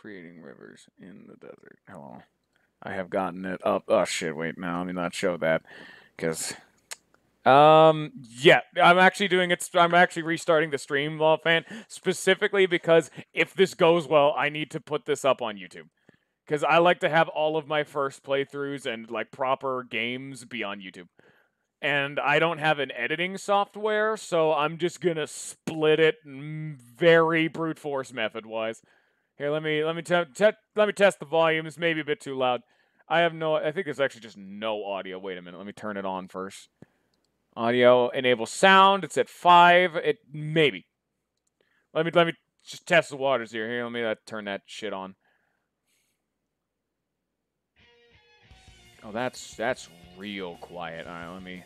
creating rivers in the desert. Hello. I have gotten it up. Oh shit! Wait, no, let me not show that because yeah, I'm actually doing it. I'm actually restarting the stream, Law Fan, specifically because if this goes well, I need to put this up on YouTube because I like to have all of my first playthroughs and like proper games be on YouTube. And I don't have an editing software, so I'm just gonna split it very brute force method wise. Here, let me test the volume. It's maybe a bit too loud. I think there's actually just no audio. Wait a minute. Let me turn it on first. Audio enable sound. It's at 5. It maybe. Let me just test the waters here. Here, let me turn that shit on. Oh, that's real quiet. All right, let me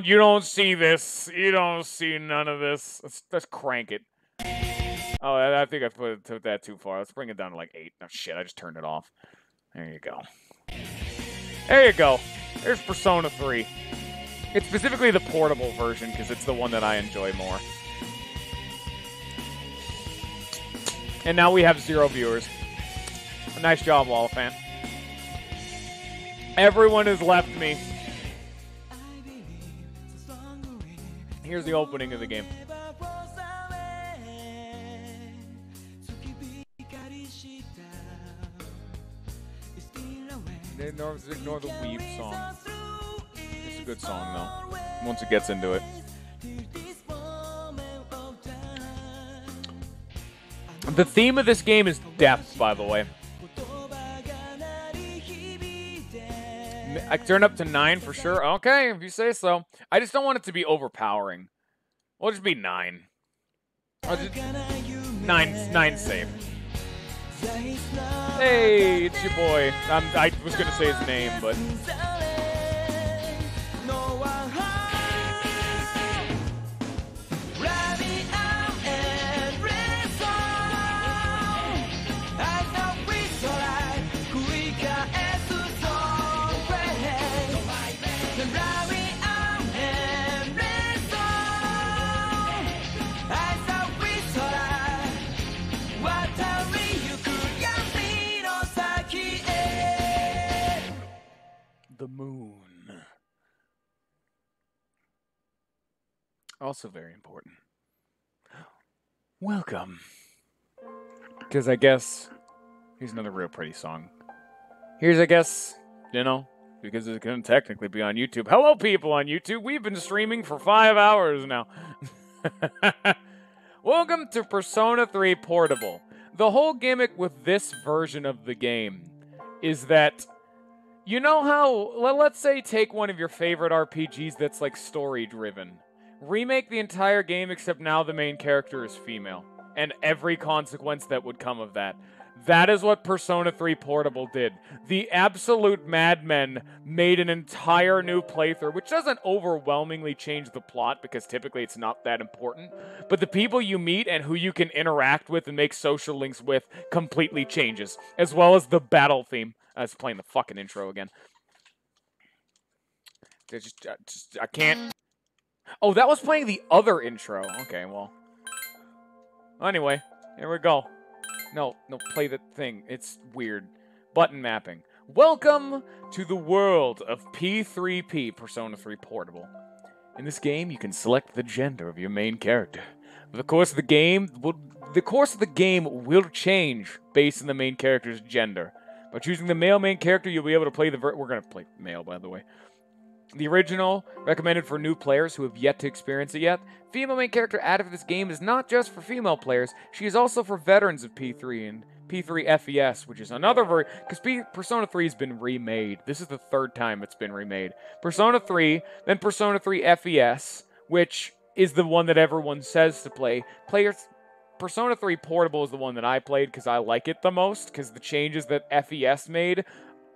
you don't see this. You don't see none of this. Let's crank it. Oh, I think I took that too far. Let's bring it down to like 8. Oh shit, I just turned it off. There you go. There you go. There's Persona 3. It's specifically the portable version because it's the one that I enjoy more. And now we have 0 viewers. Nice job, Wall fan. Everyone has left me. Here's the opening of the game. Ignore the Weeb song. It's a good song, though, once it gets into it. The theme of this game is depth, by the way. I turn up to 9 for sure. Okay, if you say so. I just don't want it to be overpowering. We'll just be 9. I'll just 9 safe. Hey, it's your boy. I was gonna say his name, but the moon. Also very important. Welcome. Because I guess here's another real pretty song. Here's, I guess, you know, because it can technically be on YouTube. Hello, people on YouTube. We've been streaming for 5 hours now. Welcome to Persona 3 Portable. The whole gimmick with this version of the game is that, you know how, let's say take one of your favorite RPGs that's like story-driven. Remake the entire game except now the main character is female. And every consequence that would come of that. That is what Persona 3 Portable did. The absolute madmen made an entire new playthrough, which doesn't overwhelmingly change the plot, because typically it's not that important. But the people you meet and who you can interact with and make social links with completely changes. As well as the battle theme. I was playing the fucking intro again. I can't... Oh, that was playing the other intro. Okay, well. Anyway, here we go. No, play the thing. It's weird. Button mapping. Welcome to the world of P3P, Persona 3 Portable. In this game, you can select the gender of your main character. The course of the game will change based on the main character's gender. By choosing the male main character, you'll be able to play the... We're going to play male, by the way. The original, recommended for new players who have yet to experience it yet. Female main character added for this game is not just for female players, she is also for veterans of P3 and P3 FES, which is another because Persona 3 has been remade. This is the 3rd time it's been remade. Persona 3, then Persona 3 FES, which is the one that everyone says to play. Persona 3 Portable is the one that I played because I like it the most, because the changes that FES made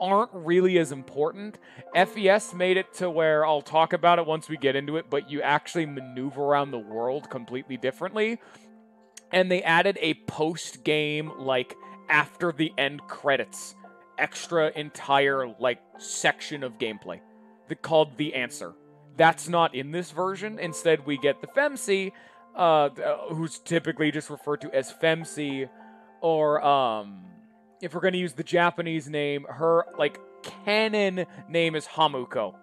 aren't really as important. FES made it to where I'll talk about it once we get into it, but you actually maneuver around the world completely differently. And they added a post-game, like, after the end credits, extra entire, like, section of gameplay called The Answer. That's not in this version. Instead, we get the Femc, who's typically just referred to as Femc, Or, if we're going to use the Japanese name, her, like, canon name is Hamuko.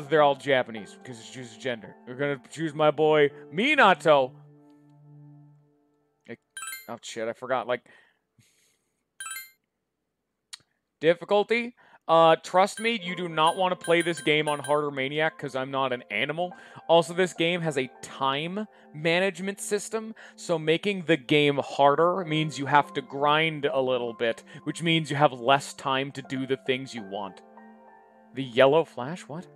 They're all Japanese because it chooses gender. We're going to choose my boy Minato. Oh, shit, I forgot. Like, difficulty? Trust me, you do not want to play this game on Harder Maniac because I'm not an animal. Also, this game has a time management system, so making the game harder means you have to grind a little bit, which means you have less time to do the things you want. The yellow flash? What?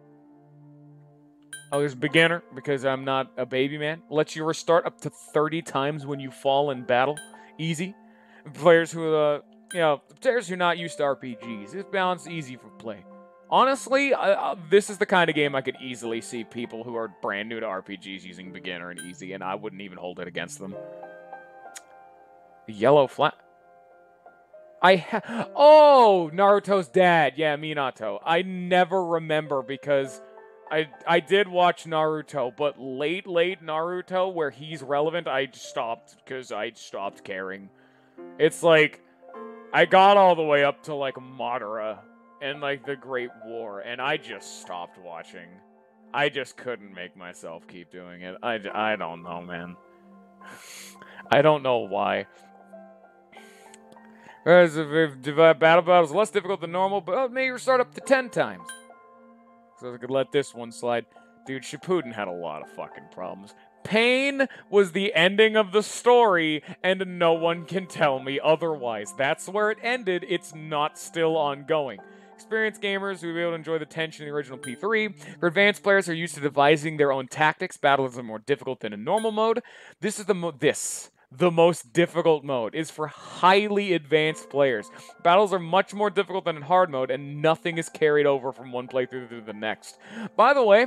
Oh, there's beginner, because I'm not a baby man. Lets you restart up to 30 times when you fall in battle. Easy. Players who, players who are not used to RPGs. It's balanced easy for play. Honestly, this is the kind of game I could easily see people who are brand new to RPGs using beginner and easy, and I wouldn't even hold it against them. The yellow flat. Oh, Naruto's dad. Yeah, Minato. I never remember because I did watch Naruto, but late Naruto, where he's relevant, I stopped because I stopped caring. It's like, I got all the way up to, like, Madara and, like, the Great War, and I just stopped watching. I just couldn't make myself keep doing it. I don't know, man. I don't know why. Whereas if battle is less difficult than normal, but maybe restart up to 10 times. So I could let this one slide. Dude, Shippuden had a lot of fucking problems. Pain was the ending of the story, and no one can tell me otherwise. That's where it ended. It's not still ongoing. Experienced gamers who will be able to enjoy the tension in the original P3. For advanced players who are used to devising their own tactics, battles are more difficult than in normal mode. This is the most difficult mode is for highly advanced players. Battles are much more difficult than in hard mode, and nothing is carried over from one playthrough to the next. By the way,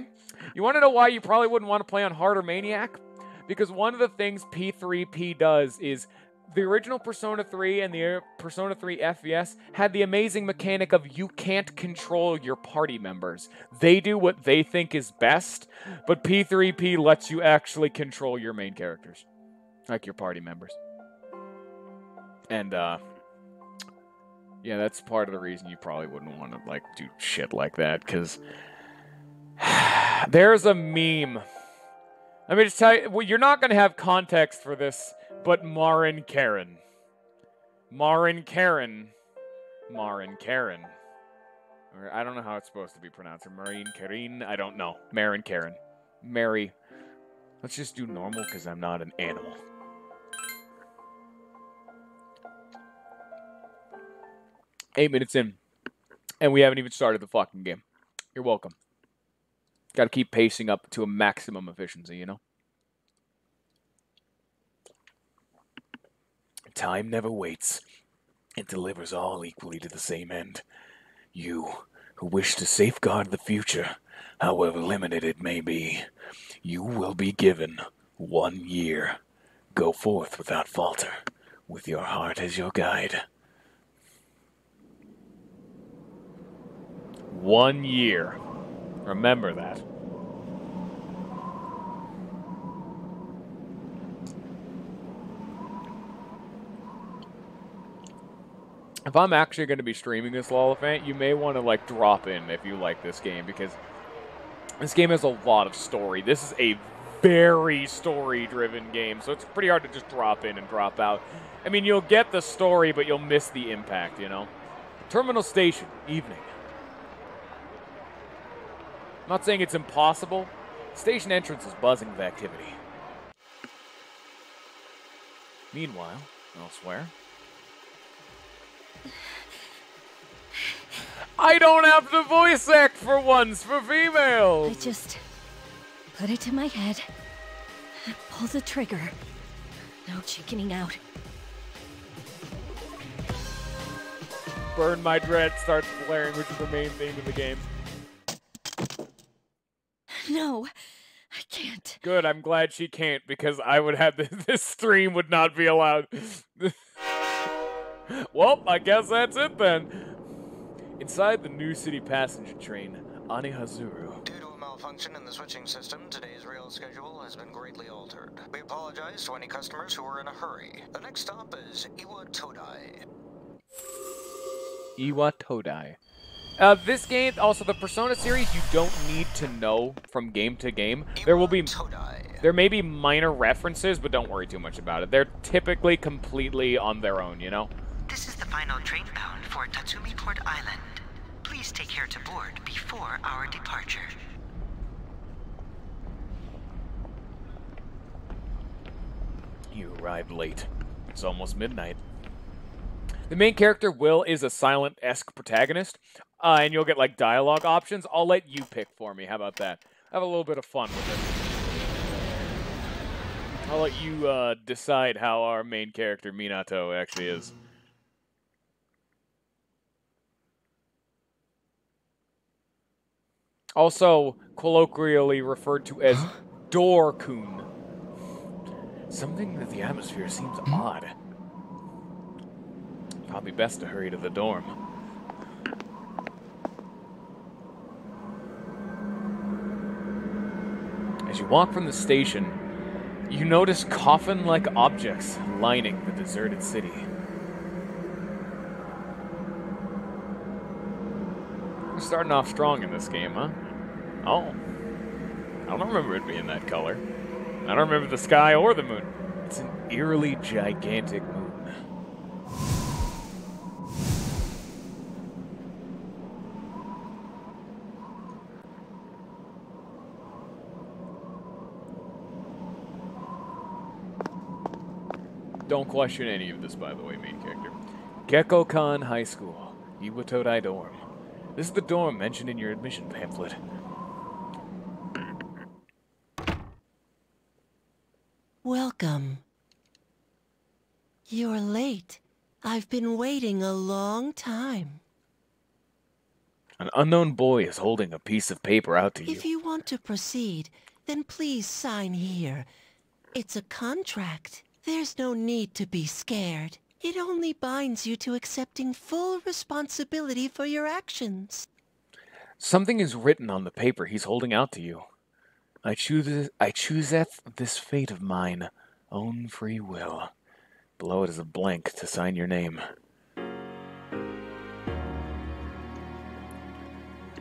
you want to know why you probably wouldn't want to play on Harder Maniac? Because one of the things P3P does is the original Persona 3 and the Persona 3 FES had the amazing mechanic of you can't control your party members. They do what they think is best, but P3P lets you actually control your main characters. Like your party members. And, yeah, that's part of the reason you probably wouldn't want to, like, do shit like that, because there's a meme. Let me just tell you, well, you're not going to have context for this, but Marin Karen. Marin Karen. Marin Karen. Or, I don't know how it's supposed to be pronounced. Or Marin Karen? I don't know. Marin Karen. Mary. Let's just do normal, because I'm not an animal. 8 minutes in, and we haven't even started the fucking game. You're welcome. Gotta keep pacing up to a maximum efficiency, you know? Time never waits. It delivers all equally to the same end. You, who wish to safeguard the future, however limited it may be, you will be given 1 year. Go forth without falter, with your heart as your guide. 1 year. Remember that. If I'm actually going to be streaming this Lollifant, you may want to, like, drop in if you like this game, because this game has a lot of story. This is a very story-driven game, so it's pretty hard to just drop in and drop out. I mean, you'll get the story, but you'll miss the impact, you know? Terminal Station, evening. I'm not saying it's impossible. Station entrance is buzzing with activity. Meanwhile, elsewhere. I don't have to voice act for once for females! I just put it to my head, pull the trigger. No chickening out. Burn My Dread starts blaring, which is the main theme of the game. No, I can't. Good, I'm glad she can't, because I would have this stream would not be allowed. Well, I guess that's it then. Inside the New City passenger train, Anihazuru. malfunction in the switching system, today's rail schedule has been greatly altered. We apologize to any customers who were in a hurry. The next stop is Iwa Todai. Iwa Todai. This game, also the Persona series, you don't need to know from game to game. There may be minor references, but don't worry too much about it. They're typically completely on their own, you know? This is the final train bound for Tatsumi Port Island. Please take care to board before our departure. You arrived late. It's almost midnight. The main character, Will, is a silent-esque protagonist, and you'll get, like, dialogue options. I'll let you pick for me. How about that? Have a little bit of fun with it. I'll let you decide how our main character, Minato, actually is. Also colloquially referred to as Door-kun. Something that the atmosphere seems odd. Probably best to hurry to the dorm. As you walk from the station, you notice coffin-like objects lining the deserted city. We're starting off strong in this game, huh? Oh. I don't remember it being that color. I don't remember the sky or the moon. It's an eerily gigantic moon. Don't question any of this, by the way, main character. Gekko-kan High School, Iwa Todai Dorm. This is the dorm mentioned in your admission pamphlet. Welcome. You're late. I've been waiting a long time. An unknown boy is holding a piece of paper out to you. If you want to proceed, then please sign here. It's a contract. There's no need to be scared. It only binds you to accepting full responsibility for your actions. Something is written on the paper he's holding out to you. I chooseth this fate of mine, own free will. Below it is a blank to sign your name.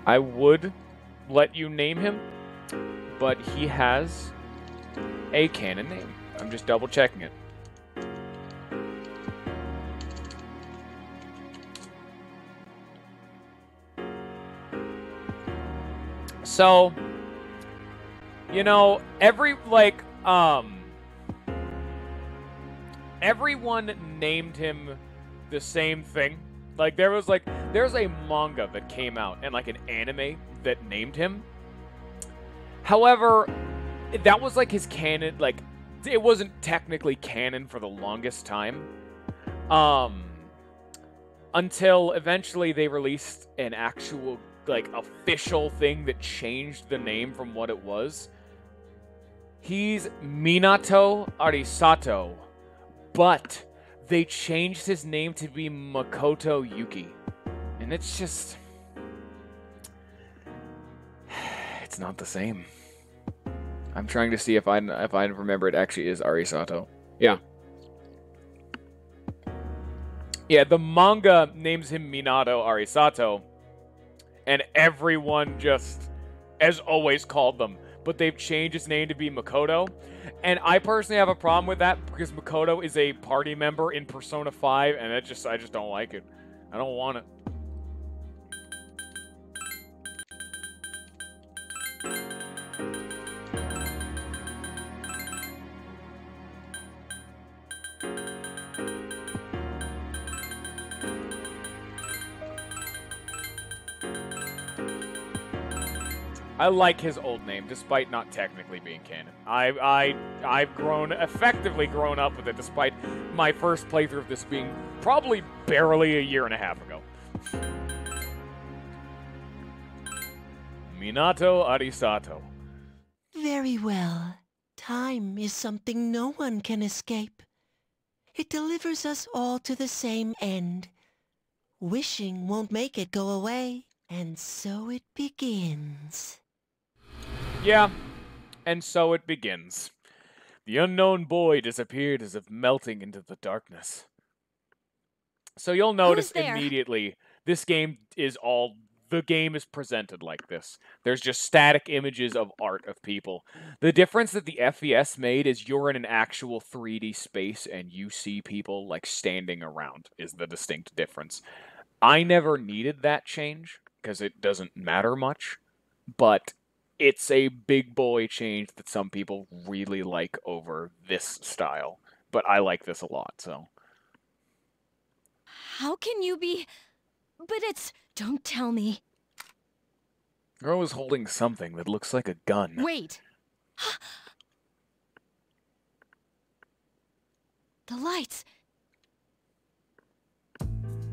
I would let you name him, but he has a canon name. I'm just double checking it. So, you know, everyone named him the same thing. Like, there's a manga that came out and, like, an anime that named him. However, that was, like, his canon, like, it wasn't technically canon for the longest time. Until eventually they released an actual, like, official thing that changed the name from what it was. He's Minato Arisato, but they changed his name to be Makoto Yuki. And it's just... it's not the same. I'm trying to see if I remember it actually is Arisato. Yeah. Yeah, the manga names him Minato Arisato, and everyone just, as always, called them. But they've changed his name to be Makoto. And I personally have a problem with that because Makoto is a party member in Persona 5, and I just don't like it. I don't want it. I like his old name, despite not technically being canon. I've effectively grown up with it, despite my first playthrough of this being probably barely a year and a half ago. Minato Arisato. Very well. Time is something no one can escape. It delivers us all to the same end. Wishing won't make it go away, and so it begins. Yeah, and so it begins. The unknown boy disappeared as if melting into the darkness. So you'll notice there? immediately this game is all the game is presented like this. There's just static images of art of people. The difference that the FES made is you're in an actual 3D space and you see people like standing around is the distinct difference. I never needed that change because it doesn't matter much, but it's a big boy change that some people really like over this style. But I like this a lot, so. How can you be... But it's... Don't tell me. Girl is holding something that looks like a gun. Wait. The lights.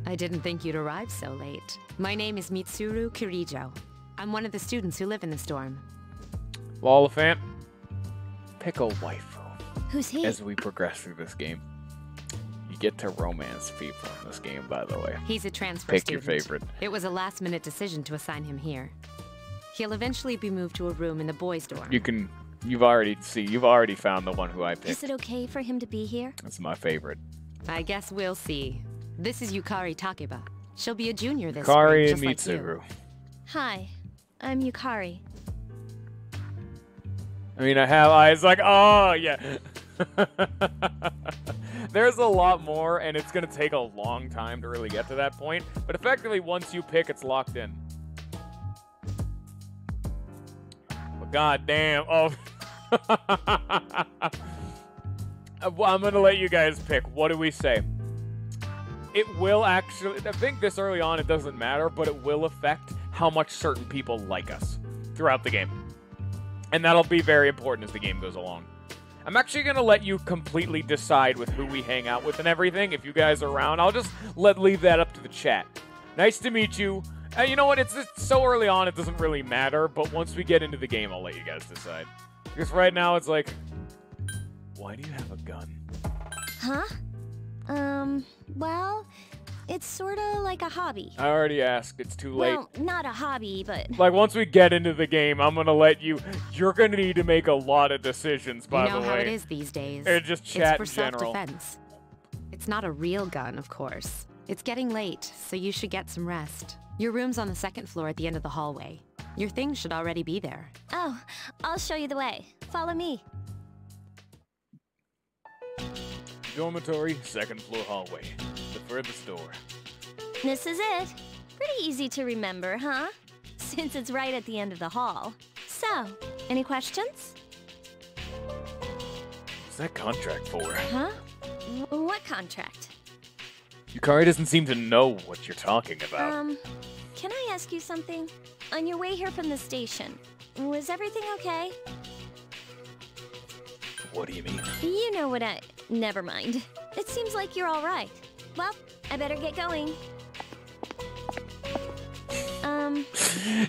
I didn't think you'd arrive so late. My name is Mitsuru Kirijo. I'm one of the students who live in this dorm. Lollifant, pick a waifu. Who's he? As we progress through this game. You get to romance people in this game, by the way. He's a transfer Pick student. your favorite. It was a last-minute decision to assign him here. He'll eventually be moved to a room in the boys' dorm. You've already found the one who I picked. Is it okay for him to be here? That's my favorite. I guess we'll see. This is Yukari Takeba. She'll be a junior this Yukari spring, and just like Mitsuru. you. Hi, I'm Yukari. I mean, I have eyes like, oh, yeah. There's a lot more, and it's going to take a long time to really get to that point. But effectively, once you pick, it's locked in. But goddamn, oh. I'm going to let you guys pick. What do we say? It will actually, I think this early on it doesn't matter, but it will affect how much certain people like us throughout the game. And that'll be very important as the game goes along. I'm actually going to let you completely decide with who we hang out with and everything. If you guys are around, I'll just leave that up to the chat. Nice to meet you. You know what? It's so early on, it doesn't really matter. But once we get into the game, I'll let you guys decide. Because right now, it's like, why do you have a gun? Huh? Well, it's sorta like a hobby. I already asked. It's too late. Well, not a hobby, but... Like, once we get into the game, I'm going to let you... You're going to need to make a lot of decisions, by the way. You know how it is these days. And just chat it's in for general. self-defense. It's not a real gun, of course. It's getting late, so you should get some rest. Your room's on the second floor at the end of the hallway. Your things should already be there. Oh, I'll show you the way. Follow me. Dormitory, second floor hallway. The furthest door. This is it. Pretty easy to remember, huh? Since it's right at the end of the hall. So, any questions? What's that contract for? Huh? What contract? Yukari doesn't seem to know what you're talking about. Can I ask you something? On your way here from the station, was everything okay? What do you mean? You know what Never mind. It seems like you're all right. Well, I better get going.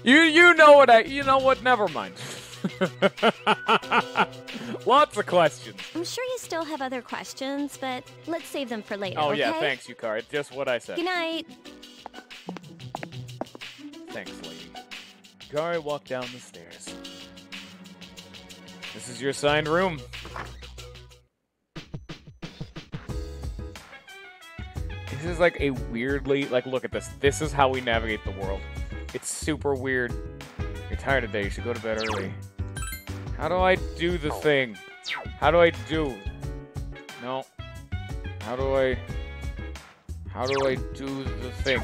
You know what you know what? Never mind. Lots of questions. I'm sure you still have other questions, but let's save them for later, Oh, okay? yeah, thanks, Yukari. Just what I said. Good night. Thanks, lady. Yukari walked down the stairs. This is your assigned room. This is like a weirdly, like, look at this. This is how we navigate the world. It's super weird. You're tired today. You should go to bed early. How do I do the thing? How do I do? No. How do I do the thing?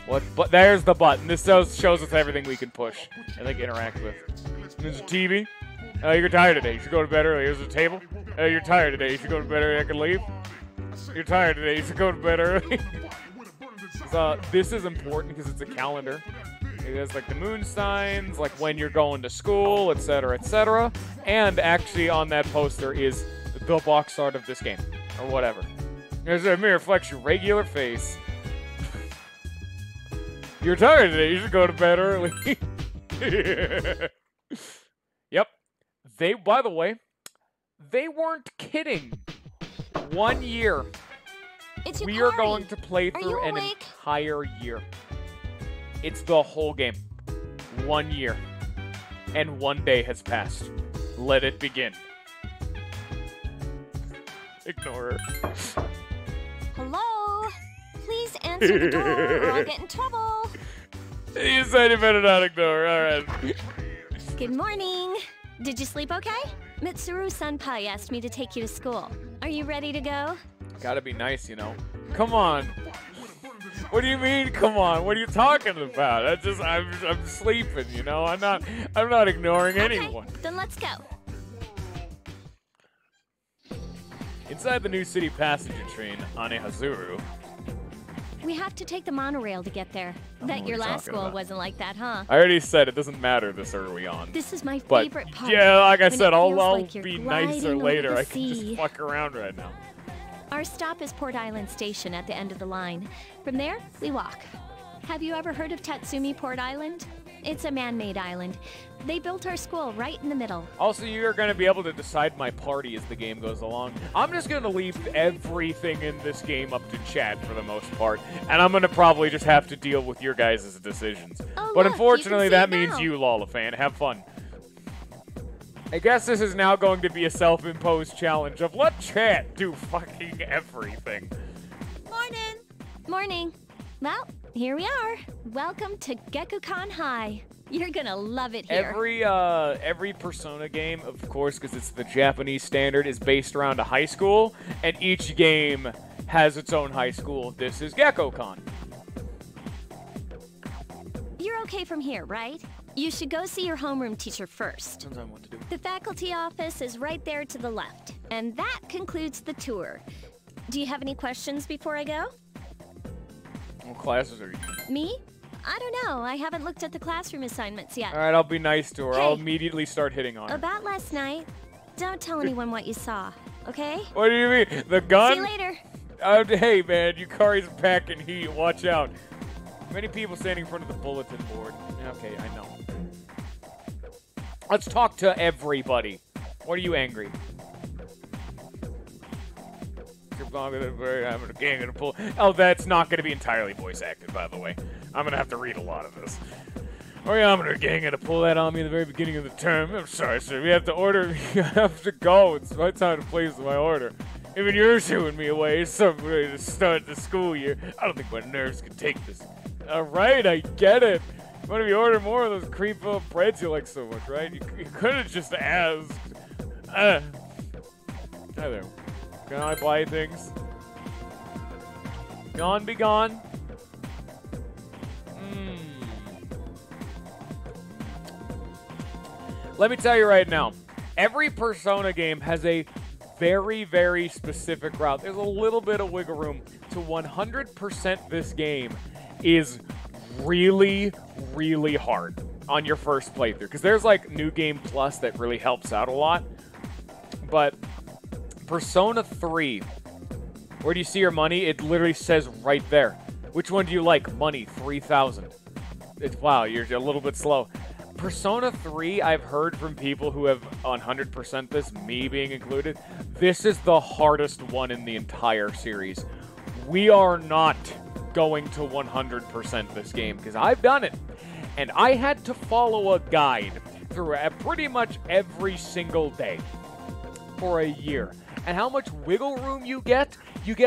What? But there's the button. This shows us everything we can push and like interact with. There's a TV. You're tired today. You should go to bed early. Here's a table. You're tired today. You should go to bed early. I can leave. You're tired today. You should go to bed early. So this is important because it's a calendar. It has like the moon signs, like when you're going to school, etc., etc. And actually on that poster is the box art of this game, or whatever. There's a mirror reflects your regular face. You're tired today. You should go to bed early. Yep. By the way, they weren't kidding. 1 year. It's We are Yukari. going to play Are through you an awake? entire year. It's the whole game. 1 year. and 1 day has passed. Let it begin. Ignore her. Hello? Please answer the door or I'll get in trouble. You said you better not ignore her. Alright. Good morning. Did you sleep okay? Mitsuru Senpai asked me to take you to school. Are you ready to go? Gotta be nice, you know. Come on. What do you mean, come on? What are you talking about? I'm sleeping, you know? I'm not ignoring anyone. Okay, then let's go. Inside the New City passenger train, Anehazuru. We have to take the monorail to get there. know Bet what your you're last talking school about. wasn't like that, huh? I already said it doesn't matter this early on. This is my But favorite part. yeah, like I when said, it I'll feels like you're be gliding nicer over later. the I can just sea. fuck around right now. Our stop is Port Island Station at the end of the line. From there, we walk. Have you ever heard of Tatsumi Port Island? It's a man-made island. They built our school right in the middle. Also, you're going to be able to decide my party as the game goes along. I'm just going to leave everything in this game up to chat for the most part, and I'm going to probably just have to deal with your guys' decisions. Oh, But look, unfortunately, you can that see it means now. you, Lola fan. Have fun. I guess this is now going to be a self-imposed challenge of let chat do fucking everything. Morning. Morning. Well, here we are. Welcome to Gekukan High. You're gonna love it here. Every Persona game, of course, because it's the Japanese standard, is based around a high school, and each game has its own high school. This is Gekkokan. You're okay from here, right? You should go see your homeroom teacher first. Depends on what to do. The faculty office is right there to the left. And that concludes the tour. Do you have any questions before I go? What classes are you in? Me? I don't know. I haven't looked at the classroom assignments yet. All right, I'll be nice to her. I'll Hey. immediately start hitting on her. About last night, don't tell anyone what you saw, okay? What do you mean? The See gun? you later. Hey, man, Yukari's packing heat. Watch out. Many people standing in front of the bulletin board. Okay, I know. Let's talk to everybody. What are you angry? I'm gonna pull. Oh, that's not gonna be entirely voice acted, by the way. I'm gonna have to read a lot of this. Oh yeah, I'm gonna gang gonna pull that on me at the very beginning of the term. I'm sorry, sir. We have to order. You have to go. It's my time to place my order. Even you're shooing me away. Some way to start the school year. I don't think my nerves can take this. All right, I get it. What if you order more of those cream-filled breads you like so much, right? You could have just asked. Hi there. Can I buy things? Gone be gone. Let me tell you right now, every Persona game has a very, very specific route. There's a little bit of wiggle room. To 100% this game is really, really hard on your first playthrough. Because there's like New Game Plus that really helps out a lot. But Persona 3, where do you see your money? It literally says right there. Which one do you like? Money, 3,000. Wow, you're a little bit slow. Persona 3, I've heard from people who have 100% this, me being included, this is the hardest one in the entire series. We are not going to 100% this game, because I've done it. And I had to follow a guide through pretty much every single day for a year. And how much wiggle room you get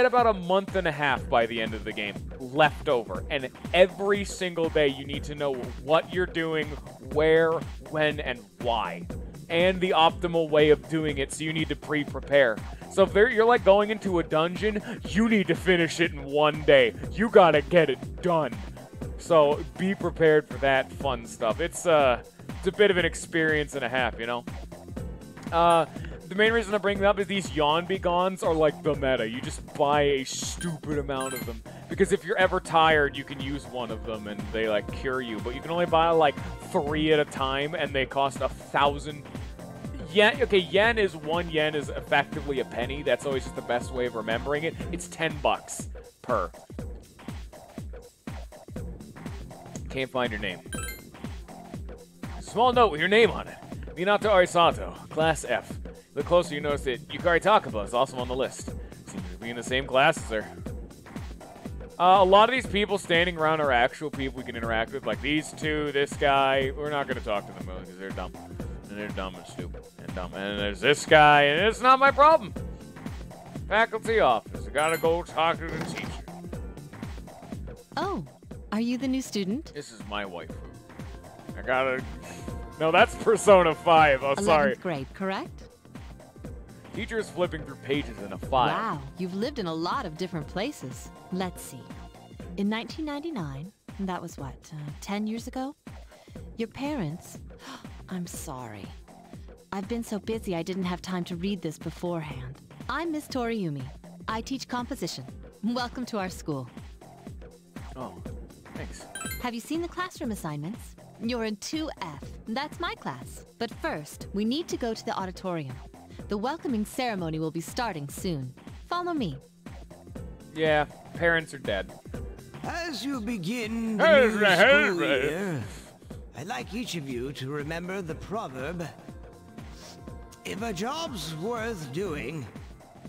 about a month and a half by the end of the game left over. And every single day you need to know what you're doing, where, when, and why. And the optimal way of doing it, so you need to pre-prepare. So if you're like going into a dungeon, you need to finish it in one day. You gotta get it done. So be prepared for that fun stuff. It's a bit of an experience and a half, you know? The main reason I bring them up is these Yawn Begons are like the meta. You just buy a stupid amount of them. Because if you're ever tired, you can use one of them and they like cure you. But you can only buy like 3 at a time and they cost 1,000 yen. Okay, yen is 1 yen is effectively a penny. That's always just the best way of remembering it. It's 10 bucks per. Can't find your name. Small note with your name on it. Minato Arisato, Class F. Look closer, you notice that Yukari Takaba is also on the list. Seems to be in the same class as her. A lot of these people standing around are actual people we can interact with, like these two, this guy. We're not going to talk to them because they're dumb. And they're dumb and stupid and dumb. And there's this guy, and it's not my problem. Faculty office. I got to go talk to the teacher. Oh, are you the new student? This is my waifu. I got to... No, that's Persona 5. Oh, sorry. 11th grade, correct? Teacher is flipping through pages in a file. Wow, you've lived in a lot of different places. Let's see. In 1999, that was what, 10 years ago? Your parents... I'm sorry. I've been so busy I didn't have time to read this beforehand. I'm Miss Toriumi. I teach composition. Welcome to our school. Oh, thanks. Have you seen the classroom assignments? You're in 2F. That's my class. But first, we need to go to the auditorium. The welcoming ceremony will be starting soon. Follow me. Yeah, parents are dead. As you begin the new school year, I'd like each of you to remember the proverb, if a job's worth doing,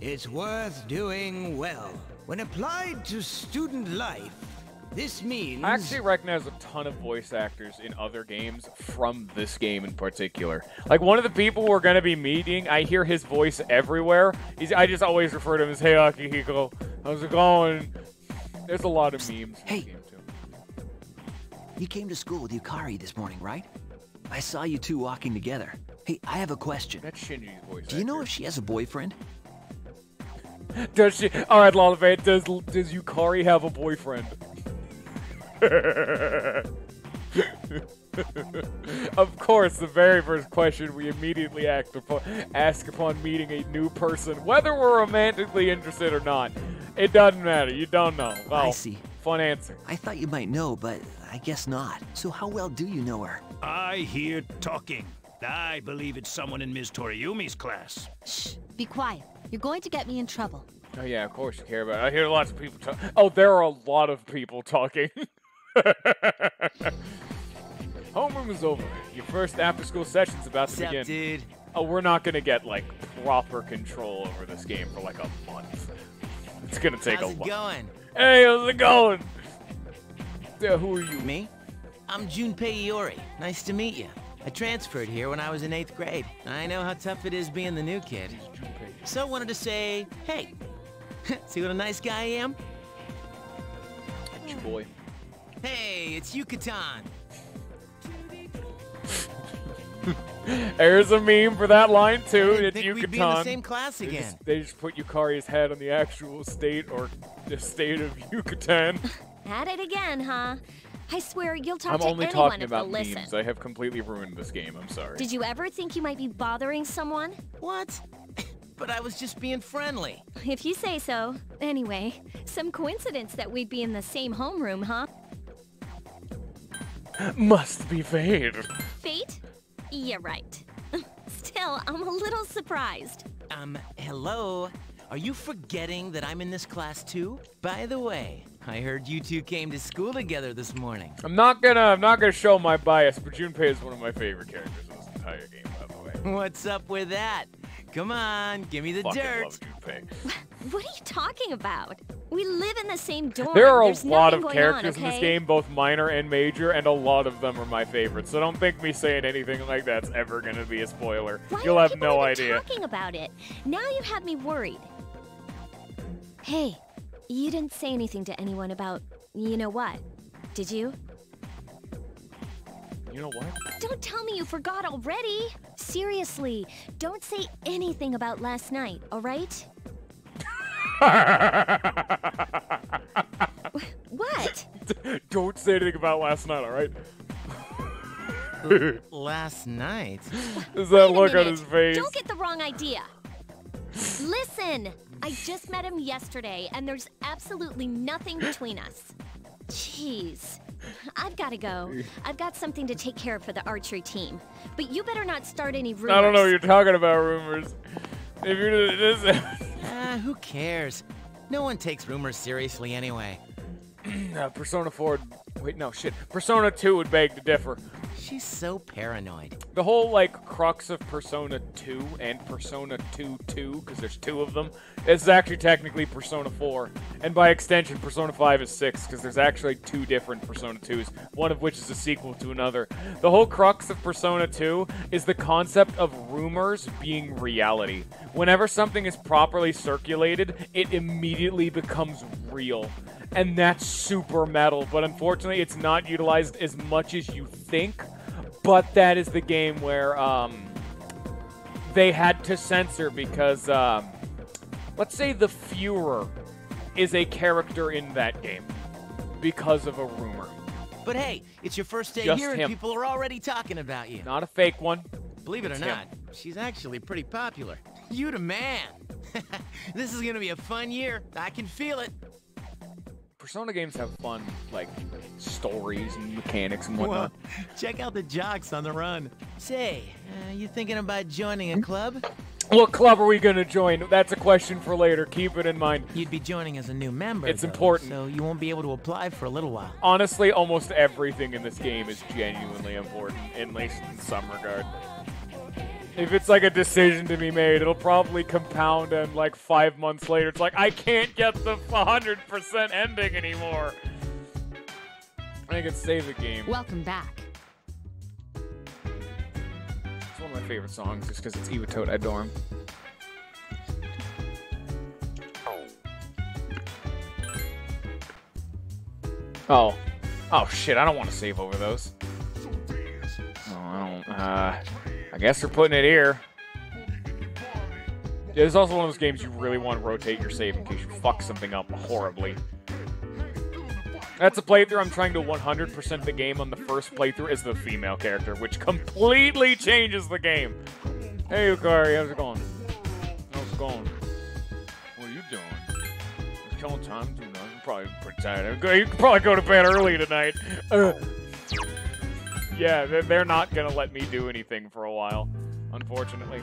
it's worth doing well. When applied to student life, this means... I actually recognize a ton of voice actors in other games from this game in particular. Like, one of the people we're going to be meeting, I hear his voice everywhere. I just always refer to him as, "Hey, Akihiko, how's it going?" There's a lot of memes in Hey. the game, too. You came to school with Yukari this morning, right? I saw you two walking together. Hey, I have a question. That's Shinji's voice Do you know actor. if she has a boyfriend? Does she? All right, Lollivate, does Yukari have a boyfriend? Of course, the very first question we immediately ask upon meeting a new person, whether we're romantically interested or not. It doesn't matter. You don't know. Oh, I see. Fun answer. I thought you might know, but I guess not. So how well do you know her? I hear talking. I believe it's someone in Ms. Toriumi's class. Shh, be quiet. You're going to get me in trouble. Oh yeah, of course you care about it. I hear lots of people talk. Oh, there are a lot of people talking. Homeroom is over. Your first after-school session's about to begin. dude? Oh, we're not gonna get like proper control over this game for like a month. It's gonna take a while. going? Hey, how's it going? Who are you? Me? I'm Junpei Iori. Nice to meet you. I transferred here when I was in 8th grade. I know how tough it is being the new kid. So I wanted to say, hey, see what a nice guy I am? That's your boy. Hey, it's Yucatan. There's a meme for that line too. I didn't It's think we'd be in the Yucatan. same class again. They just put Yukari's head on the actual state or the state of Yucatan. At it again, huh? I swear you'll talk I'm to only anyone talking if they'll about listen. memes. I have completely ruined this game. I'm sorry. Did you ever think you might be bothering someone? What? But I was just being friendly. If you say so. Anyway, some coincidence that we'd be in the same homeroom, huh? Must be fate. Fate? You're right. Still, I'm a little surprised. Hello? Are you forgetting that I'm in this class too? By the way, I heard you two came to school together this morning. I'm not gonna show my bias, but Junpei is one of my favorite characters in this entire game, by the way. What's up with that? Come on, give me the Fucking dirt. love Junpei. What are you talking about? We live in the same dorm. There are a There's lot nothing of going characters on, in this okay? game, both minor and major, and a lot of them are my favorites. So don't think me saying anything like that's ever gonna be a spoiler. Why You'll are have people no even idea. talking about it? Now you have me worried. Hey, you didn't say anything to anyone about, you know what, did you? You know what? Don't tell me you forgot already. Seriously, don't say anything about last night, all right? What? Don't say anything about last night, all right? Last night? Is Wait that a look on minute. his face? Don't get the wrong idea. Listen, I just met him yesterday, and there's absolutely nothing between us. Jeez. I've got to go. I've got something to take care of for the archery team. But you better not start any rumors. I don't know what you're talking about, rumors. If you're this, Who cares? No one takes rumors seriously anyway. Persona 4 Wait, no, shit. Persona 2 would beg to differ. She's so paranoid. The whole, like, crux of Persona 2 and Persona 2, because there's 2 of them, is actually technically Persona 4. And by extension, Persona 5 is 6, because there's actually 2 different Persona 2s, one of which is a sequel to another. The whole crux of Persona 2 is the concept of rumors being reality. Whenever something is properly circulated, it immediately becomes real. And that's super metal, but unfortunately it's not utilized as much as you think. But that is the game where they had to censor because, let's say the Führer is a character in that game because of a rumor. But hey, it's your first day Just here and him. people are already talking about you. Not a fake one. Believe it or It's not, him. she's actually pretty popular. You the man. This is gonna be a fun year. I can feel it. Persona games have fun, like, stories and mechanics and Whoa, whatnot. check out the jocks on the run. Say, you thinking about joining a club? What club are we gonna join? That's a question for later. Keep it in mind. You'd be joining as a new member. It's though, important. So you won't be able to apply for a little while. Honestly, almost everything in this game is genuinely important, at least in some regard. If it's like a decision to be made, it'll probably compound and like 5 months later, it's like, I can't get the 100% ending anymore. I can save the game. Welcome back. It's one of my favorite songs just because it's Iwatote. I adore him. Oh. Oh shit, I don't want to save over those. Oh, I don't, I guess they're putting it here. Yeah, this is also one of those games you really want to rotate your save in case you fuck something up horribly. That's a playthrough. I'm trying to 100% the game on the first playthrough as the female character, which completely changes the game. Hey, Yukari, how's it going? How's it going? What are you doing? It's killing time. Doing nothing. Probably pretty tired. You could probably go to bed early tonight. Yeah, they're not gonna let me do anything for a while, unfortunately.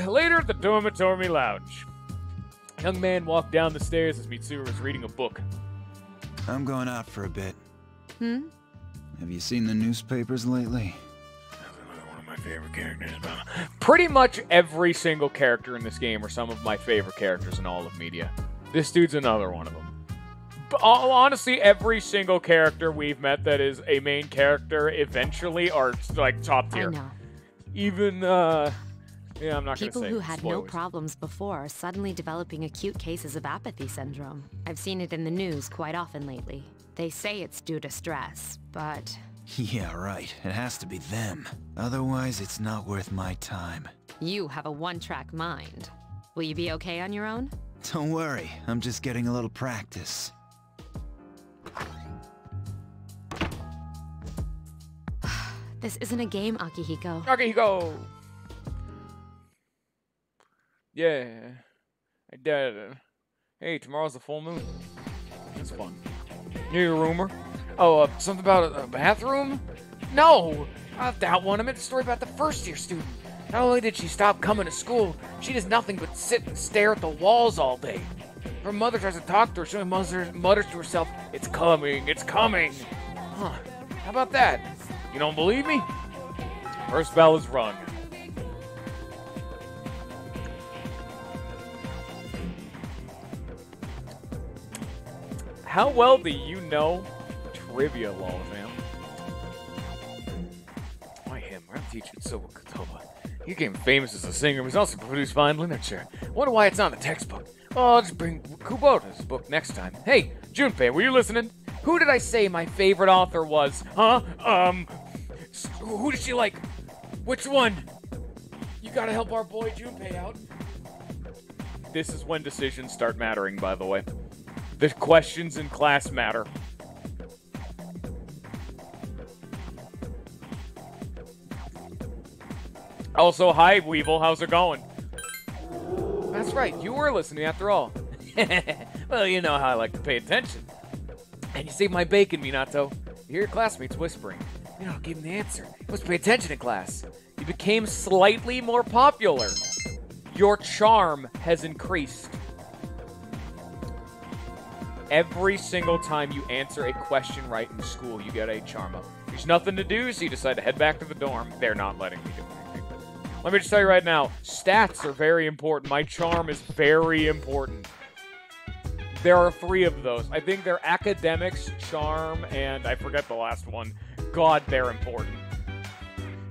Later at the dormitory lounge, a young man walked down the stairs as Mitsuru was reading a book. I'm going out for a bit. Hmm? Have you seen the newspapers lately? One of my favorite characters. Pretty much every single character in this game are some of my favorite characters in all of media. This dude's another one of them. But honestly, every single character we've met that is a main character eventually are like top tier. I know. Even yeah, I'm not gonna say. People who had no spoilers. problems before are suddenly developing acute cases of apathy syndrome. I've seen it in the news quite often lately. They say it's due to stress, but... Yeah, right. It has to be them. Otherwise, it's not worth my time. You have a one-track mind. Will you be okay on your own? Don't worry. I'm just getting a little practice. This isn't a game, Akihiko. Akihiko! Yeah. I did it. Hey, tomorrow's the full moon. That's fun. You hear a rumor? Oh, something about a bathroom? No! Not that one. I meant the story about the first-year student. Not only did she stop coming to school, she does nothing but sit and stare at the walls all day. Her mother tries to talk to her. She mutters to herself, "It's coming, it's coming." Huh. How about that? You don't believe me? First bell is rung. How well do you know trivia laws, man? Why him? I'm teaching Soba Kotoba. He became famous as a singer, but he's also produced fine literature. Wonder why it's not in the textbook. Oh, I'll just bring Kubota's book next time. Hey, Junpei, were you listening? Who did I say my favorite author was? Huh? Who did she like? Which one? You gotta help our boy Junpei out. This is when decisions start mattering, by the way. The questions in class matter. Also, hi, Weevil. How's it going? That's right. You were listening after all. Well, you know how I like to pay attention. And you saved my bacon, Minato. You hear your classmates whispering. You know, give him the answer. You must pay attention in class. You became slightly more popular. Your charm has increased. every single time you answer a question right in school, you get a charm up. There's nothing to do, so you decide to head back to the dorm. They're not letting me do anything. Let me just tell you right now, stats are very important. My charm is very important. There are 3 of those. I think they're academics, charm, and I forget the last one. God, they're important.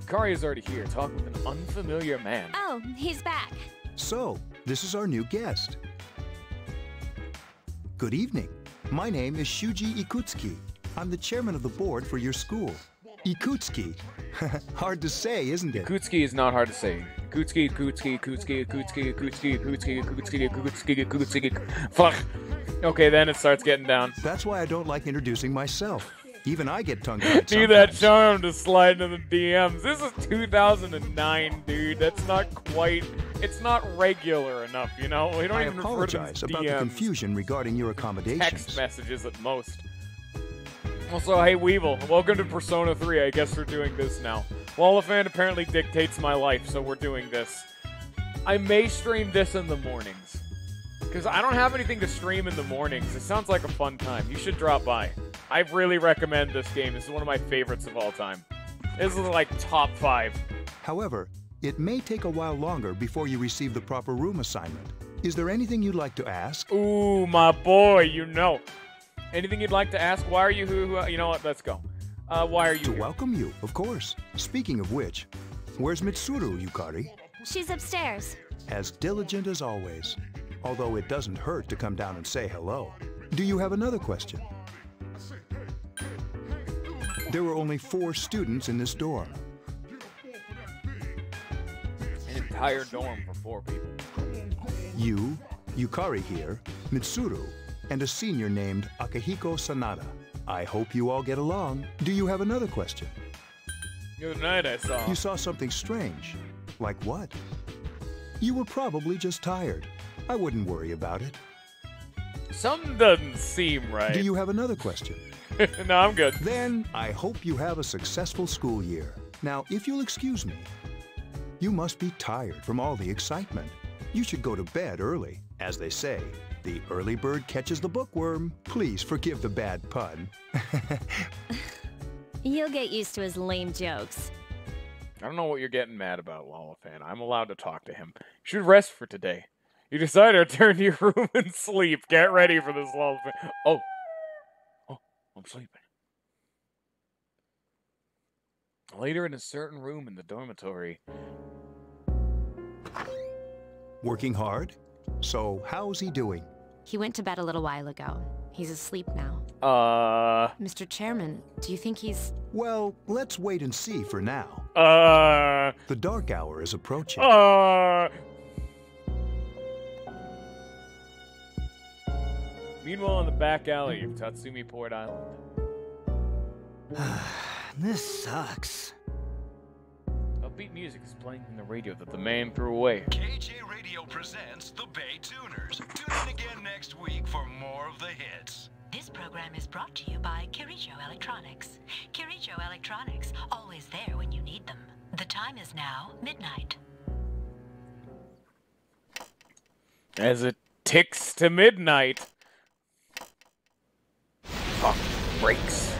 Kari is already here, talking with an unfamiliar man. Oh, he's back. So, this is our new guest. Good evening. My name is Shuji Ikutsuki. I'm the chairman of the board for your school. Ikutsuki. Hard to say, isn't it? Ikutsuki is not hard to say. Ikutsuki, Ikutsuki, Ikutsuki, Ikutsuki, Ikutsuki, Ikutsuki, Ikutsuki, Ikutsuki, Ikutsuki. Fuck. Okay, then it starts getting down. That's why I don't like introducing myself. Even I get tongue-tied Need that charm to slide into the DMs. This is 2009, dude. That's not quite... It's not regular enough, you know? We don't I even apologize refer to them about as the DMs. confusion regarding your accommodations. Text messages at most. Also, hey Weevil, welcome to Persona 3. I guess we're doing this now. Lollifan apparently dictates my life, so we're doing this. I may stream this in the mornings. Because I don't have anything to stream in the mornings. It sounds like a fun time. You should drop by. I really recommend this game. This is one of my favorites of all time. This is like top 5. However, it may take a while longer before you receive the proper room assignment. Is there anything you'd like to ask? Ooh, my boy, you know. Anything you'd like to ask? Why are you who? You know what? Let's go. Why are you To here? welcome you, of course. Speaking of which, where's Mitsuru, Yukari? She's upstairs. As diligent as always. Although it doesn't hurt to come down and say hello. Do you have another question? There were only 4 students in this dorm. An entire dorm for 4 people. You, Yukari here, Mitsuru, and a senior named Akihiko Sanada. I hope you all get along. Do you have another question? Good night, I saw. You saw something strange. Like what? You were probably just tired. I wouldn't worry about it. Something doesn't seem right. Do you have another question? No, I'm good. Then I hope you have a successful school year. Now, if you'll excuse me, you must be tired from all the excitement. You should go to bed early. As they say, the early bird catches the bookworm. Please forgive the bad pun. You'll get used to his lame jokes. I don't know what you're getting mad about, Lollifan. I'm allowed to talk to him. You should rest for today. You decide to return to your room and sleep. Get ready for this, Lollifan. Oh, I'm sleeping. Later in a certain room in the dormitory. Working hard? So, how's he doing? He went to bed a little while ago. He's asleep now. Mr. Chairman, do you think he's... Well, let's wait and see for now. The dark hour is approaching. Meanwhile, in the back alley of Tatsumi Port Island. This sucks. Upbeat music is playing from the radio that the man threw away. KJ Radio presents the Bay Tuners. Tune in again next week for more of the hits. This program is brought to you by Kirijo Electronics. Kirijo Electronics, always there when you need them. The time is now midnight. As it ticks to midnight. Fuck, brakes.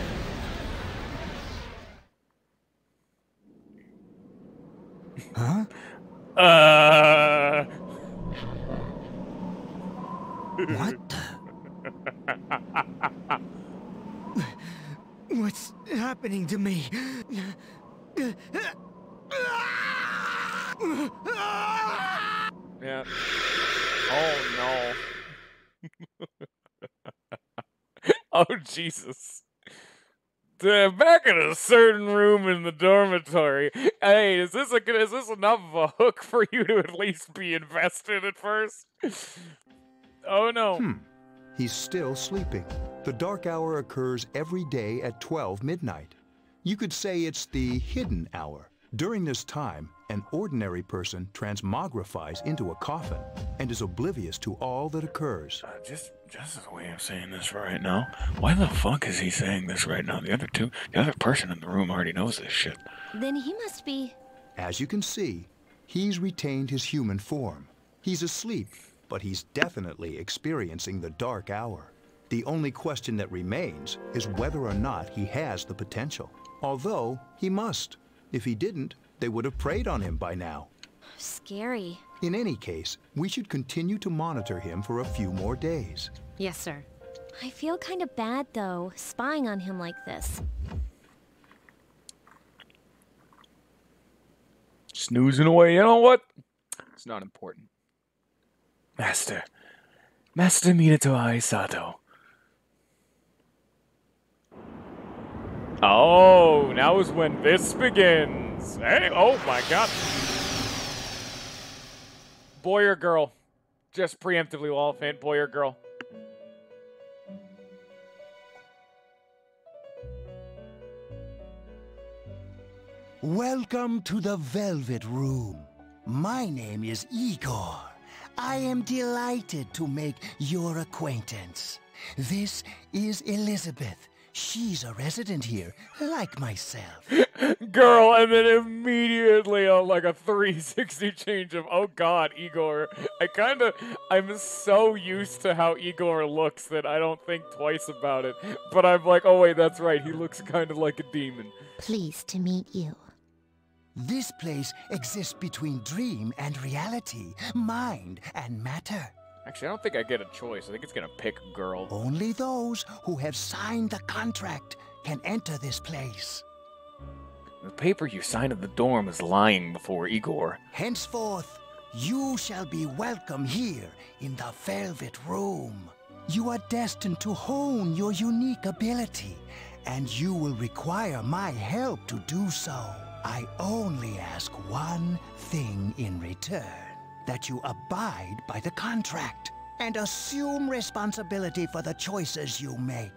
Huh? What the? What's happening to me? Yeah. Oh no. Oh Jesus. Back in a certain room in the dormitory. Hey, is this enough of a hook for you to at least be invested at first? Oh no. He's still sleeping. The dark hour occurs every day at 12 midnight. You could say it's the hidden hour. During this time, an ordinary person transmogrifies into a coffin and is oblivious to all that occurs. Just the way I'm saying this right now. Why the fuck is he saying this right now? The other person in the room already knows this shit. Then he must be... As you can see, he's retained his human form. He's asleep, but he's definitely experiencing the dark hour. The only question that remains is whether or not he has the potential. Although, he must. If he didn't, they would have preyed on him by now. Scary. In any case, we should continue to monitor him for a few more days. Yes, sir. I feel kind of bad, though, spying on him like this. Snoozing away, you know what? It's not important. Master Minato Aisato. Oh, now is when this begins. Hey, oh my god. Boy or girl? Just preemptively, Wolfant, boy or girl? Welcome to the Velvet Room. My name is Igor. I am delighted to make your acquaintance. This is Elizabeth. She's a resident here, like myself. Girl, and then immediately like a 360 change of, oh god, Igor. I'm so used to how Igor looks that I don't think twice about it. But I'm like, oh wait, that's right, he looks kind of like a demon. Pleased to meet you. This place exists between dream and reality, mind and matter. Actually, I don't think I get a choice. I think it's gonna pick girl. Only those who have signed the contract can enter this place. The paper you signed at the dorm is lying before Igor. Henceforth, you shall be welcome here in the Velvet Room. You are destined to hone your unique ability, and you will require my help to do so. I only ask one thing in return, that you abide by the contract and assume responsibility for the choices you make.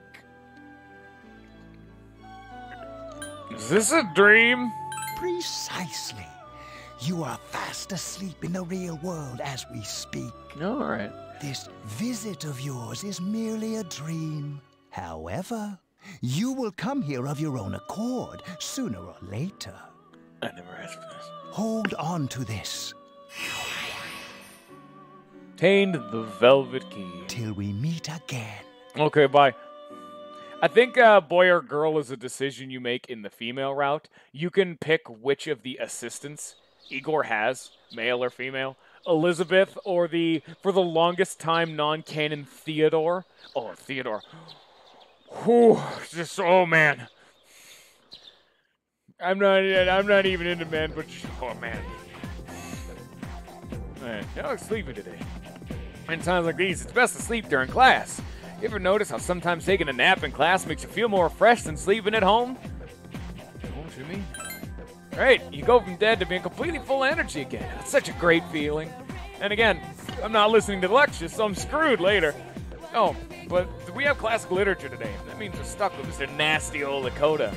Is this a dream? Precisely. You are fast asleep in the real world as we speak. All right. This visit of yours is merely a dream. However, you will come here of your own accord, sooner or later. I never asked for this. Hold on to this. Obtained the velvet key. Till we meet again. Okay, bye. I think boy or girl is a decision you make in the female route. You can pick which of the assistants Igor has, male or female. Elizabeth or for the longest time, non-canon Theodore. Oh, Theodore. Whew, just, oh man. I'm not even into men, but oh man. Man, I'm sleeping today. In times like these, it's best to sleep during class. You ever notice how sometimes taking a nap in class makes you feel more refreshed than sleeping at home? What you mean? Right, you go from dead to being completely full of energy again. It's such a great feeling. And again, I'm not listening to the lectures, so I'm screwed later. Oh, but we have classical literature today. That means we're stuck with Mr. Nasty old Lakota.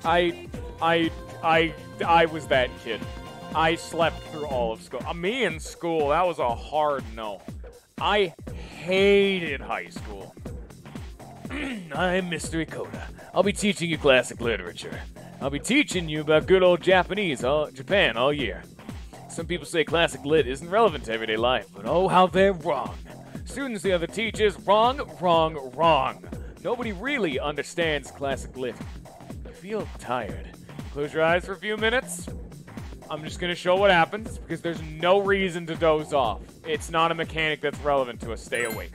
I was that kid. I slept through all of school. Me in school, that was a hard no. I hated high school. I'm Mr. Ikoda. I'll be teaching you classic literature. I'll be teaching you about good old Japan all year. Some people say classic lit isn't relevant to everyday life, but oh, how they're wrong. Students the other teachers, wrong, wrong, wrong. Nobody really understands classic lit. You feel tired. Close your eyes for a few minutes. I'm just going to show what happens, because there's no reason to doze off. It's not a mechanic that's relevant to us. Stay awake.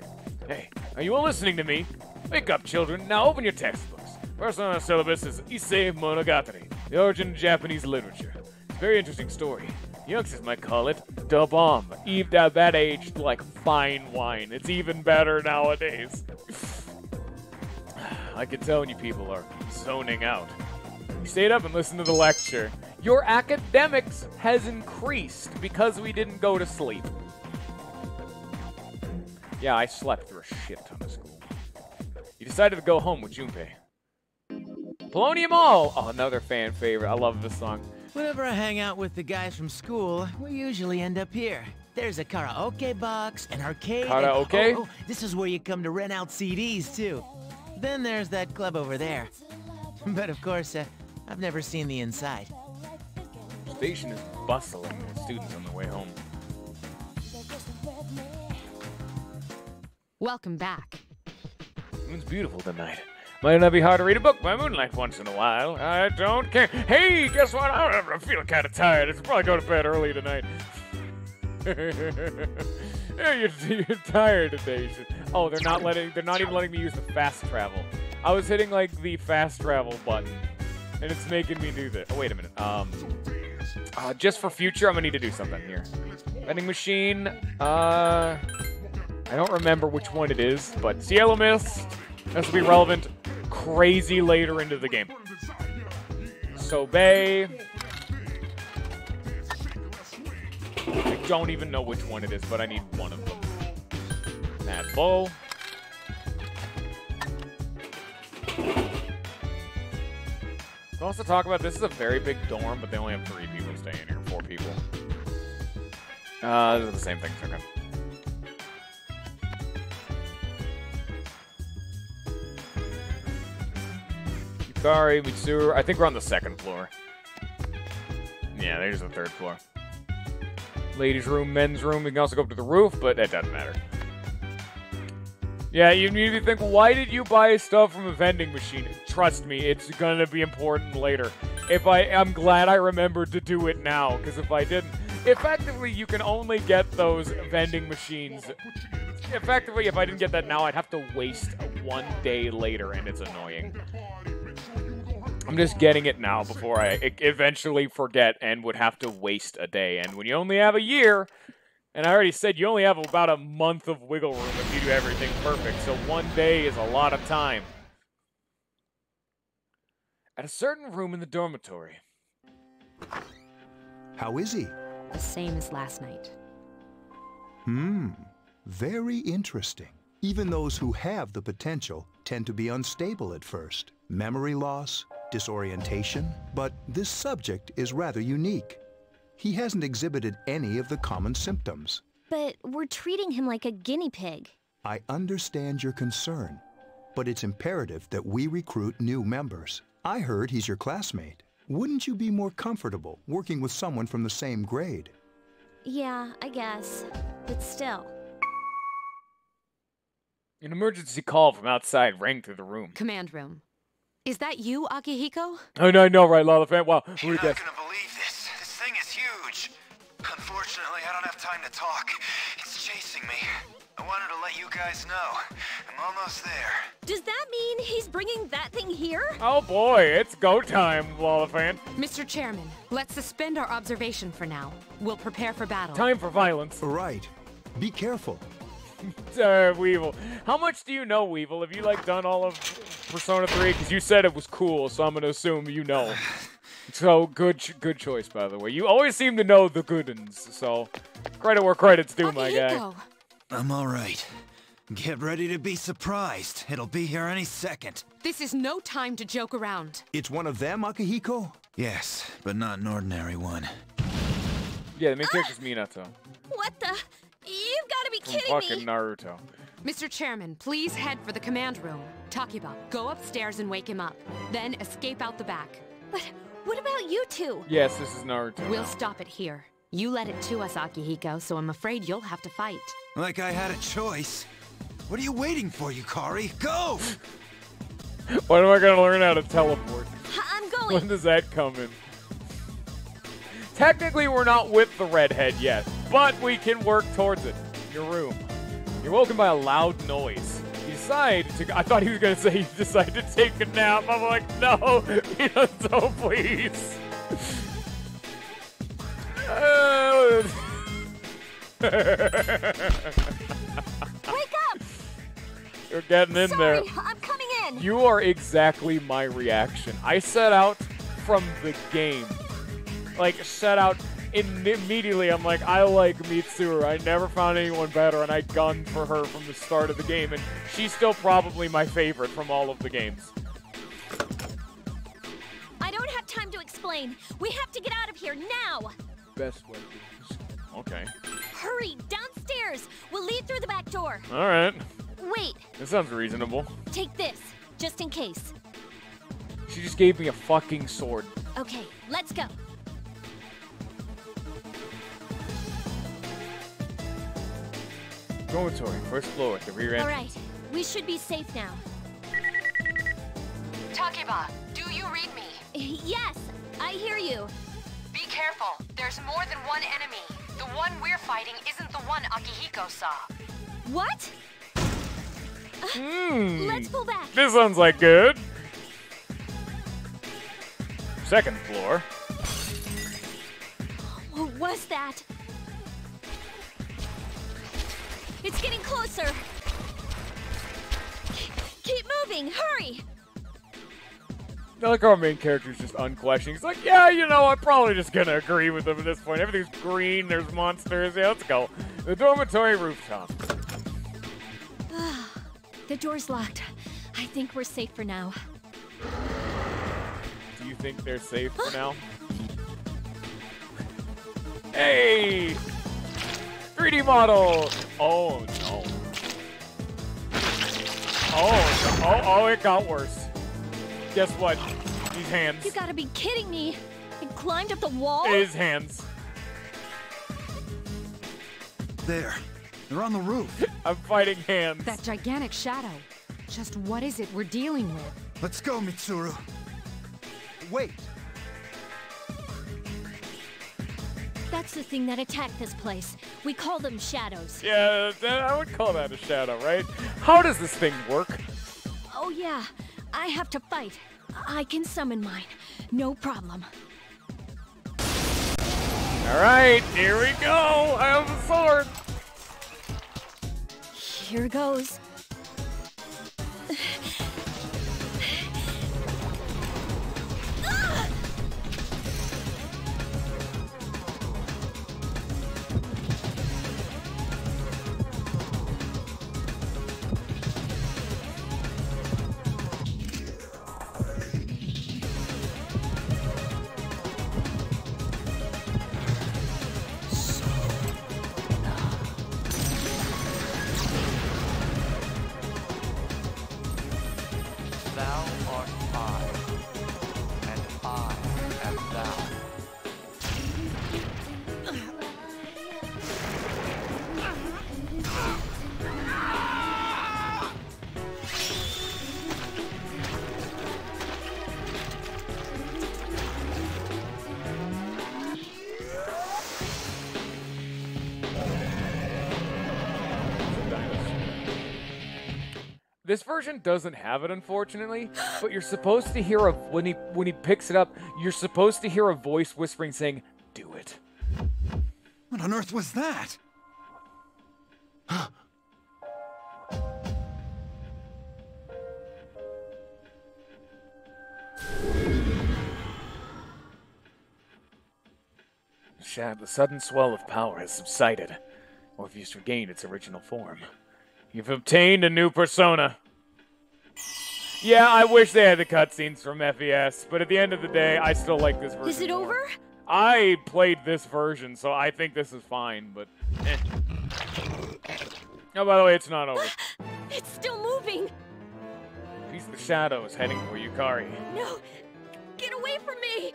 Hey, are you all listening to me? Wake up, children. Now open your textbooks. First on the syllabus is Issei Monogatari, the origin of Japanese literature. It's a very interesting story. Youngsters might call it Da Bomb. Even at that aged like fine wine. It's even better nowadays. I can tell when you people are zoning out. You stayed up and listened to the lecture. Your academics has increased because we didn't go to sleep. Yeah, I slept through a shit ton of school. You decided to go home with Junpei. Polonium All! Oh, another fan favorite. I love this song. Whenever I hang out with the guys from school, we usually end up here. There's a karaoke box, an arcade. Karaoke? Oh, this is where you come to rent out CDs, too. Then there's that club over there. But of course, I've never seen the inside. Station is bustling with students on their way home. Welcome back. Moon's beautiful tonight. Might not be hard to read a book by moonlight once in a while. I don't care. Hey, guess what? I'm feeling kind of tired. I should probably go to bed early tonight. Hey, you're tired today. Oh, they're not even letting me use the fast travel. I was hitting like the fast travel button, and it's making me do this. Oh, wait a minute. Just for future, I'm gonna need to do something here. Vending machine. I don't remember which one it is, but Cielo Mist. This will be relevant crazy later into the game. Sorbet. I don't even know which one it is, but I need one of them. Mad Bull. So also talk about this is a very big dorm, but they only have 3 people staying here, 4 people. These are the same things, okay. Yukari, Mitsuru. I think we're on the 2nd floor. Yeah, there's the 3rd floor. Ladies' room, men's room. We can also go up to the roof, but it doesn't matter. Yeah, you need to think, why did you buy stuff from a vending machine? Trust me, it's gonna be important later. I'm glad I remembered to do it now, because if I didn't, effectively, you can only get those vending machines. Effectively, if I didn't get that now, I'd have to waste 1 day later, and it's annoying. I'm just getting it now before I eventually forget and would have to waste a day. And when you only have a year, and I already said you only have about a month of wiggle room if you do everything perfect, so 1 day is a lot of time. At a certain room in the dormitory. How is he? The same as last night. Very interesting. Even those who have the potential tend to be unstable at first. Memory loss, disorientation, but this subject is rather unique. He hasn't exhibited any of the common symptoms. But we're treating him like a guinea pig. I understand your concern, but it's imperative that we recruit new members. I heard he's your classmate. Wouldn't you be more comfortable working with someone from the same grade? Yeah, I guess. But still. An emergency call from outside rang through the room. Command room. Is that you, Akihiko? Oh, no, I know, right, Lollifant? Wow. You're not gonna believe this. This thing is huge. Unfortunately, I don't have time to talk. It's chasing me. I wanted to let you guys know. I'm almost there. Does that mean he's bringing that thing here? Oh boy, it's go time, Lollifant. Mr. Chairman, let's suspend our observation for now. We'll prepare for battle. Time for violence. Right. Be careful. Weevil. How much do you know, Weevil? Have you, like, done all of Persona 3? Because you said it was cool, so I'm going to assume you know. So, good choice, by the way. You always seem to know the good uns, so credit where credit's due, my guy. I'm all right. Get ready to be surprised. It'll be here any second. This is no time to joke around. It's one of them, Akihiko? Yes, but not an ordinary one. Yeah, the main character's Minato. What the? You've got to be kidding fucking me! Naruto. Mr. Chairman, please head for the command room. Takiba, go upstairs and wake him up. Then escape out the back. But what about you two? Yes, this is Naruto. We'll stop it here. You led it to us, Akihiko, so I'm afraid you'll have to fight. Like I had a choice. What are you waiting for, Yukari? Go! When am I gonna learn how to teleport? I'm going. When does that come in? Technically, we're not with the redhead yet, but we can work towards it. Your room. You're woken by a loud noise. You decide to... I thought he was going to say you decide to take a nap. I'm like, no, Minato, please. Wake up! You're getting in there. I'm coming in. You are exactly my reaction. I set out from the game. Like, set out immediately. I'm like, I like Mitsuru. I never found anyone better, and I gunned for her from the start of the game, and she's still probably my favorite from all of the games. I don't have time to explain. We have to get out of here now. Best way. Okay. Hurry, downstairs. We'll leave through the back door. All right. Wait. That sounds reasonable. Take this, just in case. She just gave me a fucking sword. Okay, let's go. Dormitory, first floor at the rear All entrance. right, we should be safe now. Takeba, do you read me? Yes, I hear you. Be careful. There's more than one enemy. The one we're fighting isn't the one Akihiko saw. What? Let's pull back. This sounds like good. Second floor. What was that? It's getting closer. Keep moving, hurry! I like our main character's just unquestioning. He's like, yeah, you know, I'm probably just gonna agree with them at this point. Everything's green, there's monsters. Yeah, let's go. The dormitory rooftop. The door's locked. I think we're safe for now. Do you think they're safe for now? Hey! 3D model! Oh, no. Oh, no. Oh, it got worse. Guess what? These hands. You gotta be kidding me. It climbed up the wall? His hands. There. They're on the roof. I'm fighting hands. That gigantic shadow. Just what is it we're dealing with? Let's go, Mitsuru. Wait. That's the thing that attacked this place. We call them shadows. Yeah, I would call that a shadow, right? How does this thing work? Oh yeah, I have to fight. I can summon mine. No problem. Alright, here we go! I have a sword! Here goes. Thou art I, and I am thou. This version doesn't have it, unfortunately, but you're supposed to hear when he picks it up, you're supposed to hear a voice whispering saying, "Do it." What on earth was that? The sudden swell of power has subsided. Orpheus regained its original form. You've obtained a new persona. Yeah, I wish they had the cutscenes from FES, but at the end of the day, I still like this version. Is it more. over? I played this version, so I think this is fine, but eh. Oh, by the way, it's not over. It's still moving. He's the shadows heading for Yukari. No, get away from me.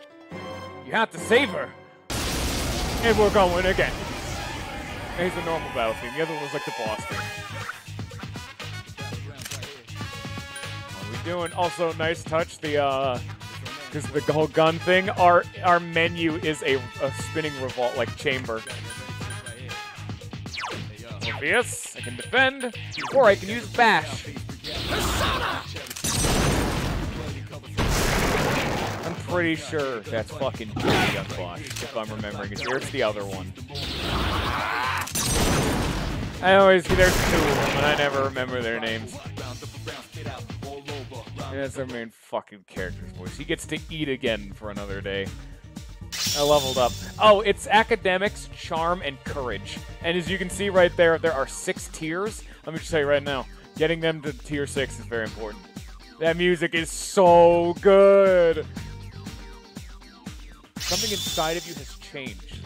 You have to save her. And we're going again. He's a normal battle theme. The other one was like the boss thing. Doing also nice touch because the whole gun thing. Our menu is a spinning revolt like chamber. Orpheus, I can defend, or I can use bash. I'm pretty sure that's fucking Gunbosh, if I'm remembering it. Here's the other one. There's two of them, and I never remember their names. Yeah, that's our main fucking character's voice. He gets to eat again for another day. I leveled up. Oh, it's academics, charm, and courage. And as you can see right there, there are 6 tiers. Let me just tell you right now, getting them to tier 6 is very important. That music is so good. Something inside of you has changed.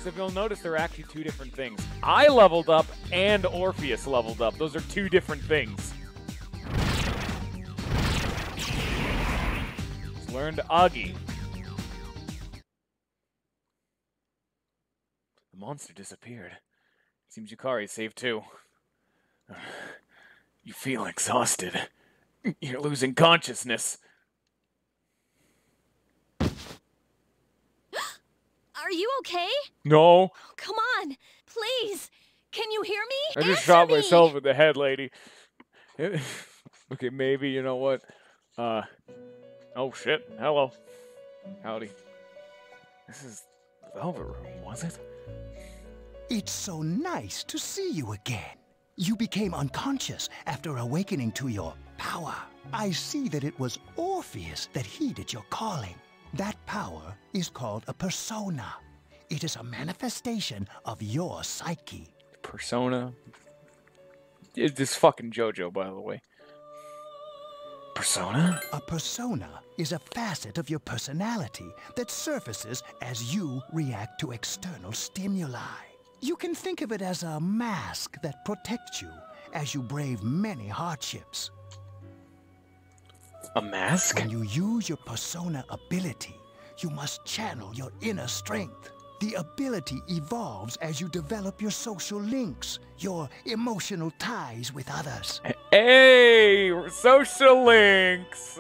So if you'll notice, there are actually 2 different things. I leveled up and Orpheus leveled up. Those are 2 different things. Learned Agi. The monster disappeared. Seems Yukari's safe too. You feel exhausted. You're losing consciousness. Are you okay? No. Come on, please. Can you hear me? I just Answer shot me. myself in the head, lady. Okay, maybe, you know what? Oh shit. Hello. Howdy. This is the Velvet Room, was it? It's so nice to see you again. You became unconscious after awakening to your power. I see that it was Orpheus that heeded your calling. That power is called a persona. It is a manifestation of your psyche. Persona? It's this fucking JoJo, by the way. Persona? A persona is a facet of your personality that surfaces as you react to external stimuli. You can think of it as a mask that protects you as you brave many hardships. A mask? When you use your persona ability, you must channel your inner strength. The ability evolves as you develop your social links, your emotional ties with others. Hey, social links.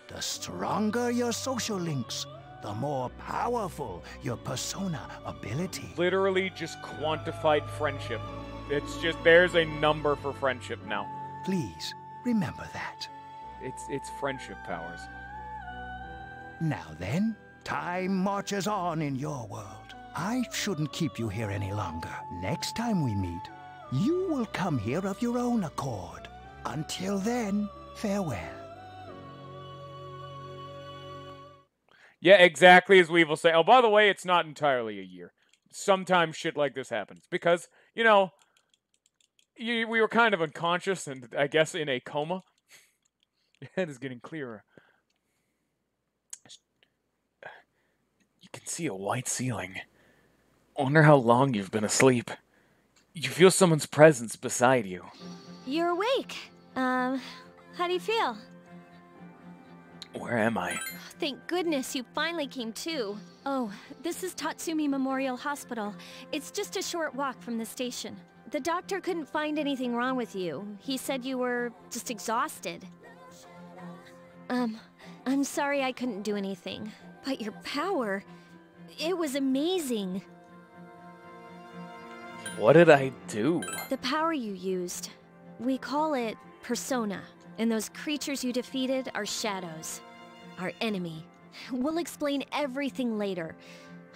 The stronger your social links, the more powerful your persona ability. Literally just quantified friendship. It's just, there's a number for friendship now. Please, remember that. It's friendship powers. Now then, time marches on in your world. I shouldn't keep you here any longer. Next time we meet, you will come here of your own accord. Until then, farewell. Yeah, exactly as Weevil say. Oh, by the way, it's not entirely a year. Sometimes shit like this happens. Because, you know, we were kind of unconscious and, I guess, in a coma. Your head is getting clearer. You can see a white ceiling. Wonder how long you've been asleep. You feel someone's presence beside you. You're awake. How do you feel? Where am I? Thank goodness you finally came to. Oh, this is Tatsumi Memorial Hospital. It's just a short walk from the station. The doctor couldn't find anything wrong with you. He said you were just exhausted. I'm sorry I couldn't do anything. But your power, it was amazing. What did I do? The power you used, we call it persona. And those creatures you defeated are shadows. Our enemy. We'll explain everything later.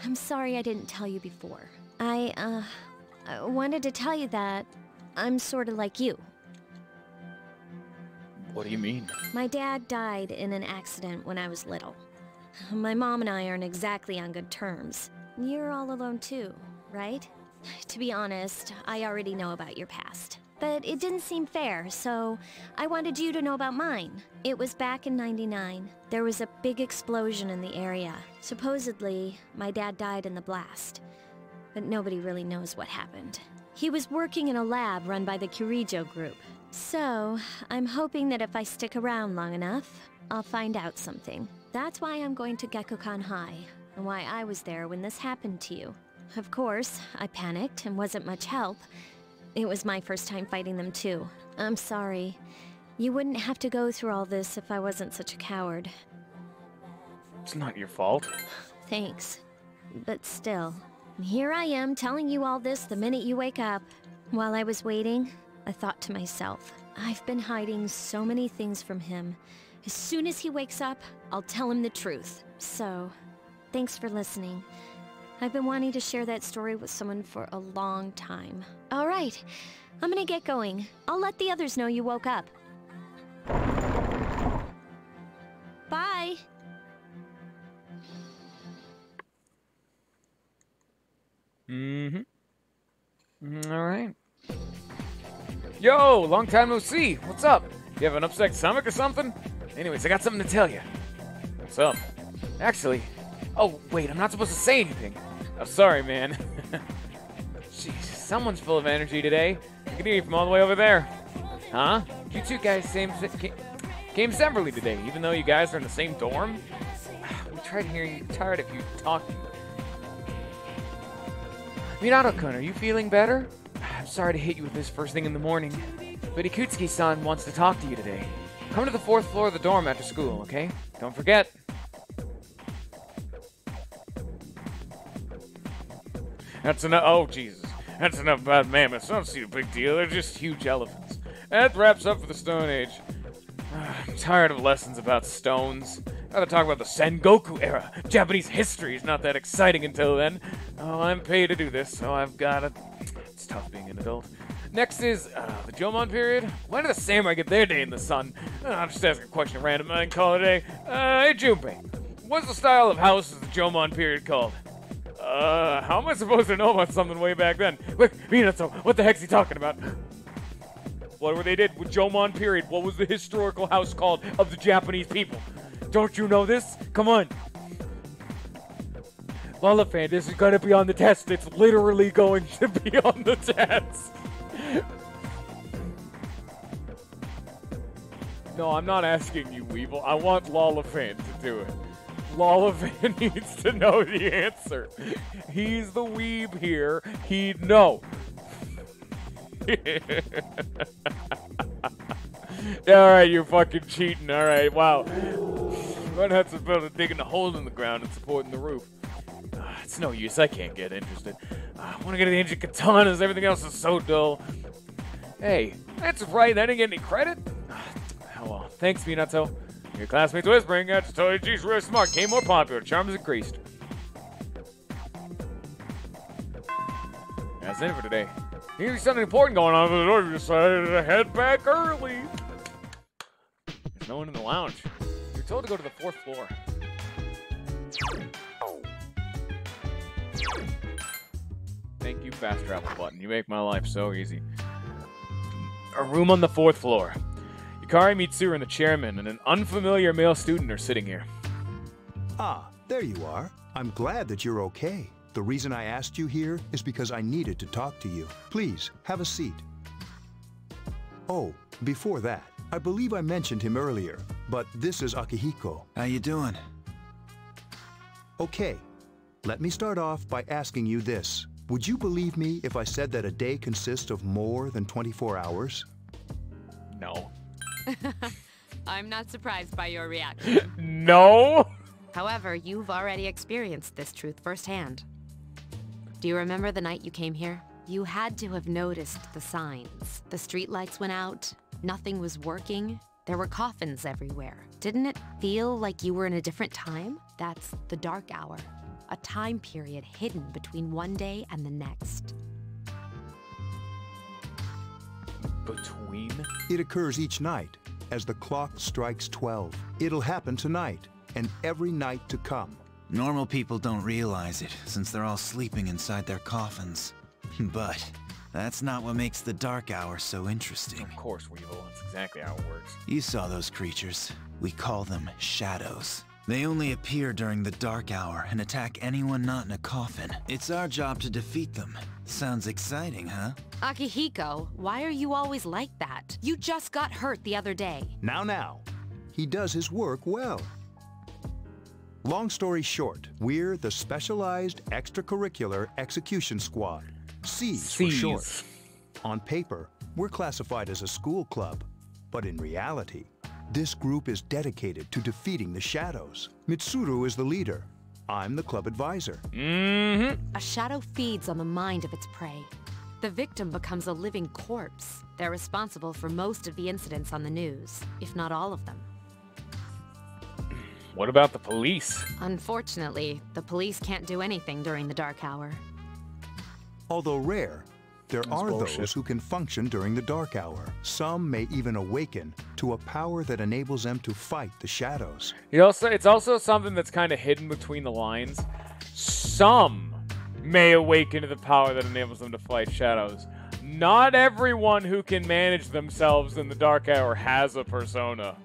I'm sorry I didn't tell you before. I wanted to tell you that I'm sort of like you. What do you mean? My dad died in an accident when I was little. My mom and I aren't exactly on good terms. You're all alone too, right? To be honest, I already know about your past. But it didn't seem fair, so I wanted you to know about mine. It was back in '99. There was a big explosion in the area. Supposedly, my dad died in the blast. But nobody really knows what happened. He was working in a lab run by the Kirijo group. So, I'm hoping that if I stick around long enough, I'll find out something. That's why I'm going to Gekkoukan High, and why I was there when this happened to you. Of course, I panicked and wasn't much help. It was my first time fighting them too. I'm sorry. You wouldn't have to go through all this if I wasn't such a coward. It's not your fault. Thanks. But still, here I am telling you all this the minute you wake up. While I was waiting, I thought to myself, I've been hiding so many things from him. As soon as he wakes up, I'll tell him the truth. So, thanks for listening. I've been wanting to share that story with someone for a long time. All right, I'm gonna get going. I'll let the others know you woke up. Bye. All right. Yo, long time no see. What's up? You have an upset stomach or something? Anyways, I got something to tell you. What's up? Actually, oh wait, I'm not supposed to say anything. I'm sorry, man. Jeez, someone's full of energy today. I can hear you from all the way over there. Huh? You two guys came separately today, even though you guys are in the same dorm? We tried hearing you tired of you talking. Minato-kun, are you feeling better? I'm sorry to hit you with this first thing in the morning, but Ikutsuki-san wants to talk to you today. Come to the 4th floor of the dorm after school, okay? Don't forget. That's enough. Oh, Jesus. That's enough about mammoths. I don't see a big deal. They're just huge elephants. That wraps up for the Stone Age. I'm tired of lessons about stones. I'd rather talk about the Sengoku era. Japanese history is not that exciting until then. Oh, I'm paid to do this, so I've got it. It's tough being an adult. Next is the Jomon period. When did the samurai get their day in the sun? I'm just asking a question at random. I can call it a day. Hey, Junpei. What's the style of house of the Jomon period called? How am I supposed to know about something way back then? Quick, Minato, what the heck's he talking about? Whatever they did with Jomon period, what was the historical house called of the Japanese people? Don't you know this? Come on. Lolafan, this is gonna be on the test. It's literally going to be on the test. No, I'm not asking you, Weevil. I want Lolafan to do it. Lolafan needs to know the answer. He's the weeb here. He'd know. Alright, you're fucking cheating. Alright, wow. One has to build a digging a hole in the ground and supporting the roof. It's no use. I can't get interested. I want to get the ancient katanas. Everything else is so dull. Hey, that's right. I didn't get any credit. Oh well. Thanks, Minato. Your classmates whispering. I just told you she's really smart. Came more popular. Charm has increased. That's it for today. Here's something important going on. The door decided to head back early. There's no one in the lounge. You're told to go to the 4th floor. Thank you, fast travel button. You make my life so easy. A room on the 4th floor. Yukari Mitsuru and the chairman and an unfamiliar male student are sitting here. Ah, there you are. I'm glad that you're okay. The reason I asked you here is because I needed to talk to you. Please, have a seat. Oh, before that, I believe I mentioned him earlier, but this is Akihiko. How you doing? Okay, let me start off by asking you this. Would you believe me if I said that a day consists of more than 24 hours? No. I'm not surprised by your reaction. No! However, you've already experienced this truth firsthand. Do you remember the night you came here? You had to have noticed the signs. The streetlights went out, nothing was working, there were coffins everywhere. Didn't it feel like you were in a different time? That's the Dark Hour, a time period hidden between one day and the next. Between? It occurs each night, as the clock strikes 12. It'll happen tonight, and every night to come. Normal people don't realize it, since they're all sleeping inside their coffins. But that's not what makes the Dark Hour so interesting. Of course, Weevil. That's exactly how it works. You saw those creatures. We call them shadows. They only appear during the Dark Hour and attack anyone not in a coffin. It's our job to defeat them. Sounds exciting, huh? Akihiko, why are you always like that? You just got hurt the other day. Now. He does his work well. Long story short, we're the Specialized Extracurricular Execution Squad. SEES for short. On paper, we're classified as a school club, but in reality, this group is dedicated to defeating the shadows. Mitsuru is the leader. I'm the club advisor. A shadow feeds on the mind of its prey. The victim becomes a living corpse. They're responsible for most of the incidents on the news, if not all of them. What about the police? Unfortunately, the police can't do anything during the Dark Hour. Although rare, there are those who can function during the Dark Hour. Some may even awaken to a power that enables them to fight the shadows. It's also something that's kind of hidden between the lines. Some may awaken to the power that enables them to fight shadows. Not everyone who can manage themselves in the Dark Hour has a persona.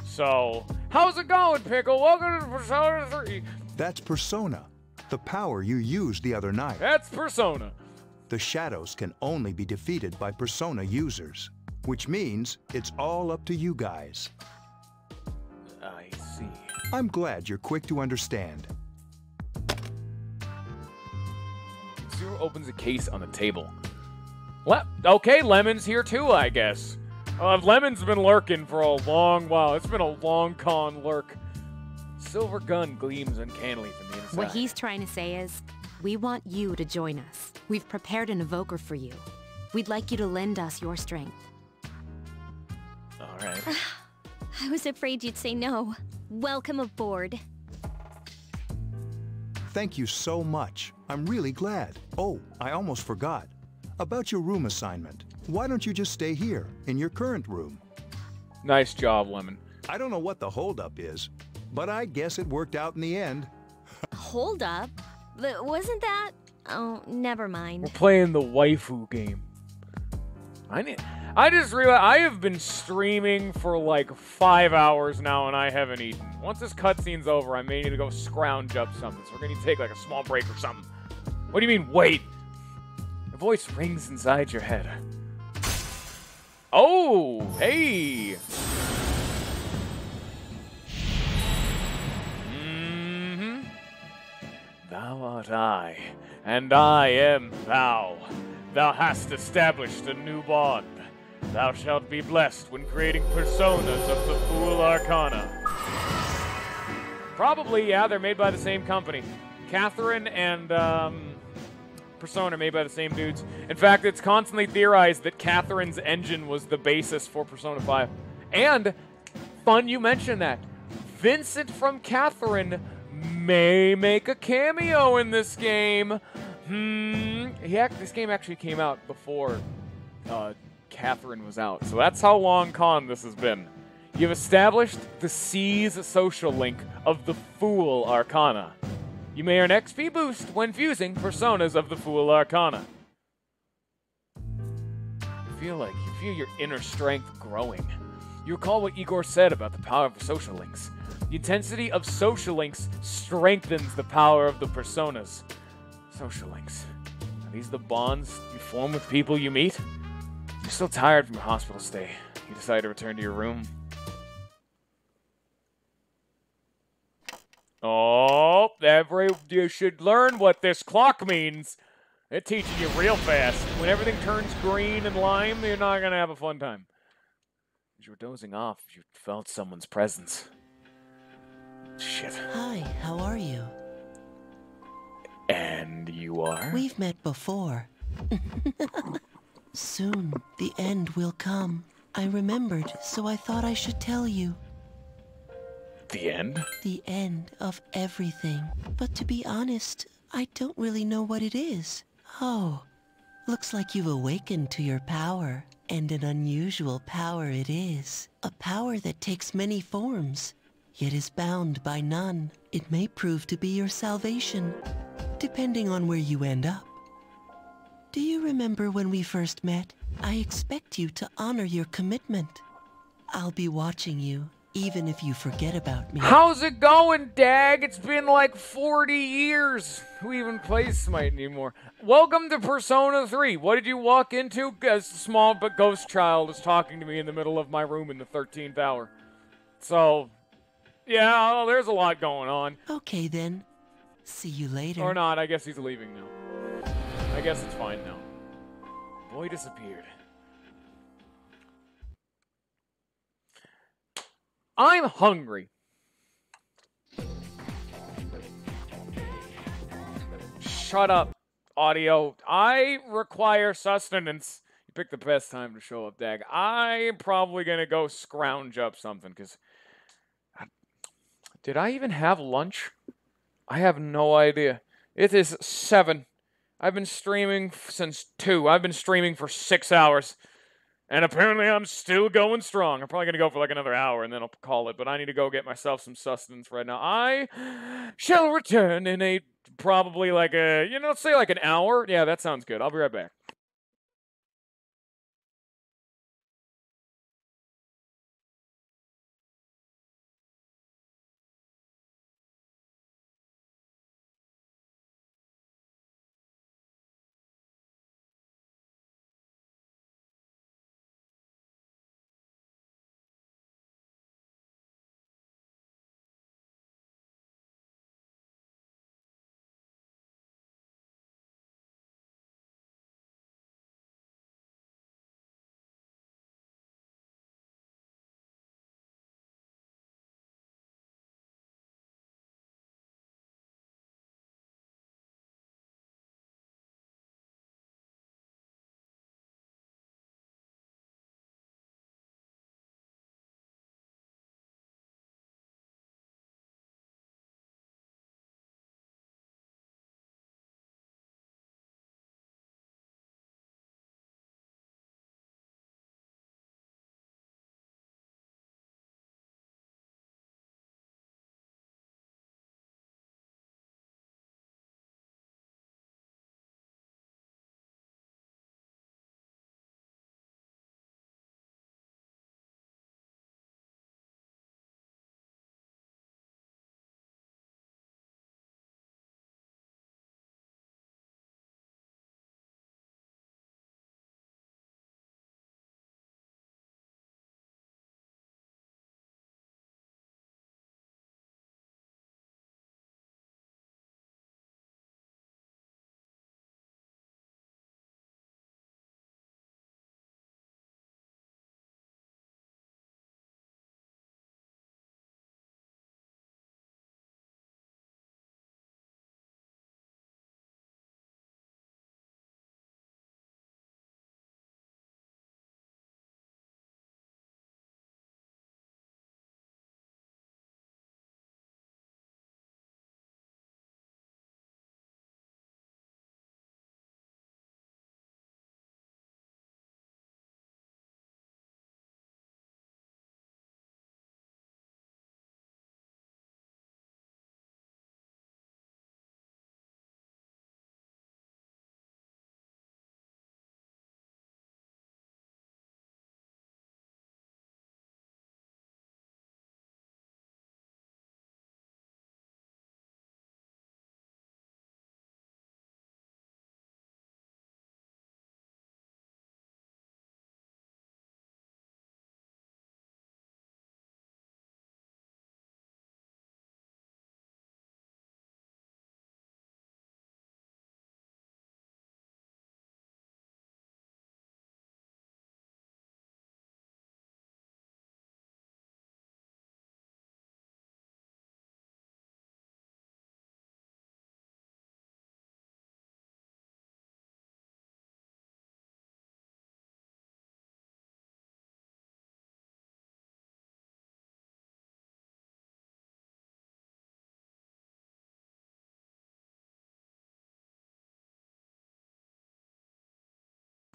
So, how's it going, Pickle? Welcome to Persona 3. That's Persona, the power you used the other night. That's Persona. The shadows can only be defeated by Persona users, which means it's all up to you guys. I see. I'm glad you're quick to understand. Mitsuru opens a case on the table. Okay, Lemon's here too, I guess. Lemon's been lurking for a long while. It's been a long con lurk. Silver gun gleams uncannily from the inside. What he's trying to say is, we want you to join us. We've prepared an evoker for you. We'd like you to lend us your strength. All right. I was afraid you'd say no. Welcome aboard. Thank you so much. I'm really glad. Oh, I almost forgot. About your room assignment. Why don't you just stay here, in your current room? Nice job, Lemon. I don't know what the holdup is, but I guess it worked out in the end. Hold up? But wasn't that... Oh, never mind. We're playing the waifu game. I just realized I have been streaming for like 5 hours now and I haven't eaten. Once this cutscene's over, I may need to go scrounge up something, so we're gonna need to take like a small break or something. What do you mean, wait? A voice rings inside your head. Oh, hey! Thou art I, and I am thou. Thou hast established a new bond. Thou shalt be blessed when creating personas of the Fool Arcana. Probably, yeah, they're made by the same company. Catherine and Persona are made by the same dudes. In fact, it's constantly theorized that Catherine's engine was the basis for Persona 5. And, fun you mentioned that, Vincent from Catherine may make a cameo in this game. This game actually came out before Catherine was out. So that's how long con this has been. You've established the C's social link of the Fool Arcana. You may earn XP boost when fusing personas of the Fool Arcana. You feel your inner strength growing. You recall what Igor said about the power of social links. The intensity of social links strengthens the power of the personas. Social links. Are these the bonds you form with people you meet? You're still tired from your hospital stay. You decide to return to your room. Oh, you should learn what this clock means. It teaches you real fast. When everything turns green and lime, you're not going to have a fun time. As you were dozing off, you felt someone's presence. Shit. Hi, how are you? And you are? We've met before. Soon, the end will come. I remembered, so I thought I should tell you. The end? The end of everything. But to be honest, I don't really know what it is. Oh, looks like you've awakened to your power. And an unusual power it is. A power that takes many forms, yet is bound by none. It may prove to be your salvation, depending on where you end up. Do you remember when we first met? I expect you to honor your commitment. I'll be watching you, even if you forget about me. How's it going, Dag? It's been like 40 years. Who even plays Smite anymore? Welcome to Persona 3. What did you walk into? A small but ghost child is talking to me in the middle of my room in the 13th hour. So, yeah, well, there's a lot going on. Okay, then. See you later. Or not, I guess he's leaving now. I guess it's fine now. Boy disappeared. I'm hungry. Shut up, audio. I require sustenance. You picked the best time to show up, Dag. I'm probably going to go scrounge up something, because... Did I even have lunch? I have no idea. It is 7. I've been streaming since 2. I've been streaming for 6 hours. And apparently I'm still going strong. I'm probably going to go for like another hour and then I'll call it. But I need to go get myself some sustenance right now. I shall return in a probably like a, let's say like an hour. Yeah, that sounds good. I'll be right back.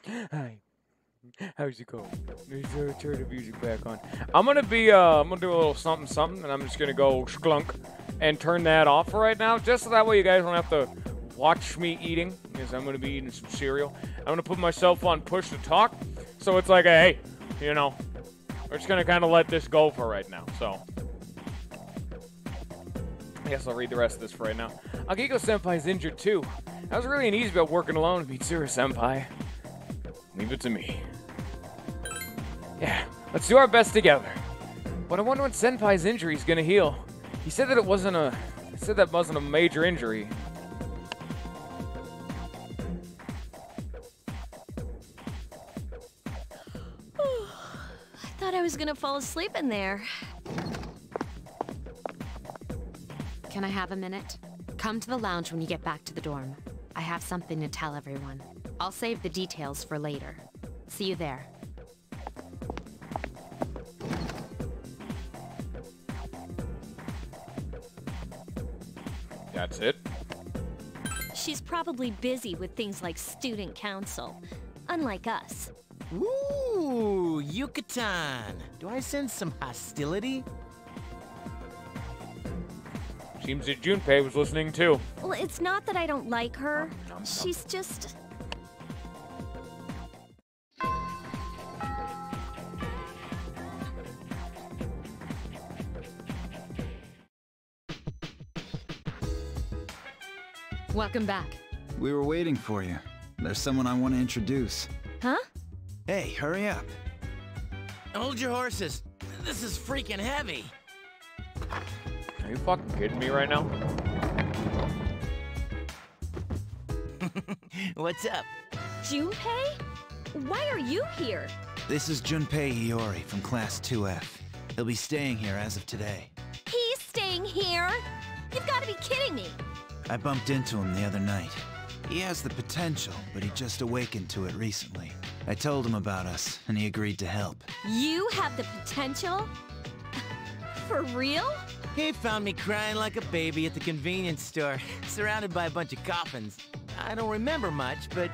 Hi. How's it going? Turn the music back on. I'm gonna do a little something something, and I'm just gonna go sklunk and turn that off for right now, just so that way you guys don't have to watch me eating, because I'm gonna be eating some cereal. I'm gonna put myself on push to talk, so it's like, hey, you know, we're just gonna kind of let this go for right now. So I guess I'll read the rest of this for right now. Akihiko Senpai's injured too. That was really uneasy about working alone with Mitsuru Senpai. Leave it to me. Yeah, let's do our best together. But I wonder when Senpai's injury is gonna heal. He said that wasn't a major injury. I thought I was gonna fall asleep in there. Can I have a minute? Come to the lounge when you get back to the dorm. I have something to tell everyone. I'll save the details for later. See you there. That's it. She's probably busy with things like student council, unlike us. Ooh, Yucatan. Do I sense some hostility? Seems that Junpei was listening too. Well, it's not that I don't like her. She's just... Welcome back. We were waiting for you. There's someone I want to introduce. Huh? Hey, hurry up. Hold your horses. This is freaking heavy. Are you fucking kidding me right now? What's up? Junpei? Why are you here? This is Junpei Iori from Class 2F. He'll be staying here as of today. He's staying here? You've got to be kidding me. I bumped into him the other night. He has the potential, but he just awakened to it recently. I told him about us, and he agreed to help. You have the potential? For real? He found me crying like a baby at the convenience store, surrounded by a bunch of coffins. I don't remember much, but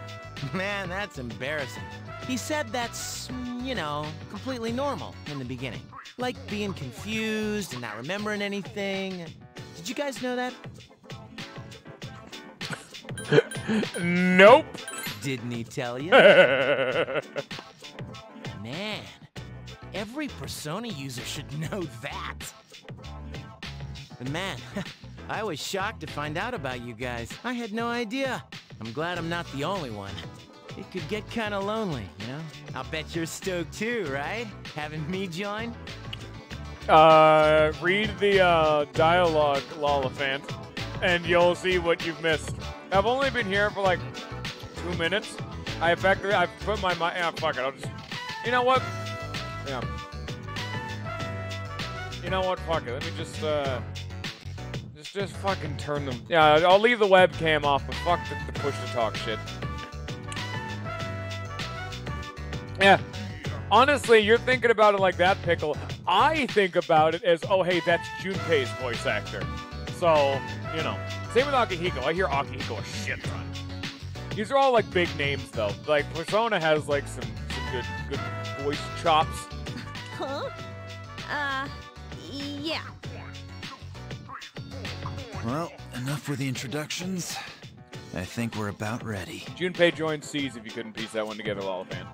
man, that's embarrassing. He said that's, you know, completely normal in the beginning. Like being confused and not remembering anything. Did you guys know that? Nope. Didn't he tell you? Man, every Persona user should know that. But man, I was shocked to find out about you guys. I had no idea. I'm glad I'm not the only one. It could get kind of lonely, you know? I'll bet you're stoked too, right? Having me join? Read the dialogue, Lollifant, and you'll see what you've missed. I've only been here for like 2 minutes. I put my mind. Yeah, fuck it. I'll just. You know what? Yeah. You know what? Fuck it. Let me just fucking turn them. Yeah, I'll leave the webcam off, but fuck the push to talk shit. Yeah. Honestly, you're thinking about it like that, Pickle. I think about it as, oh, hey, that's Junpei's voice actor. So, you know. Same with Akihiko. I hear Akihiko a shit ton. These are all, like, big names, though. Like, Persona has, like, some good voice chops. Huh? Yeah. Well, enough with the introductions. I think we're about ready. Junpei joined C's if you couldn't piece that one together, Lollifant.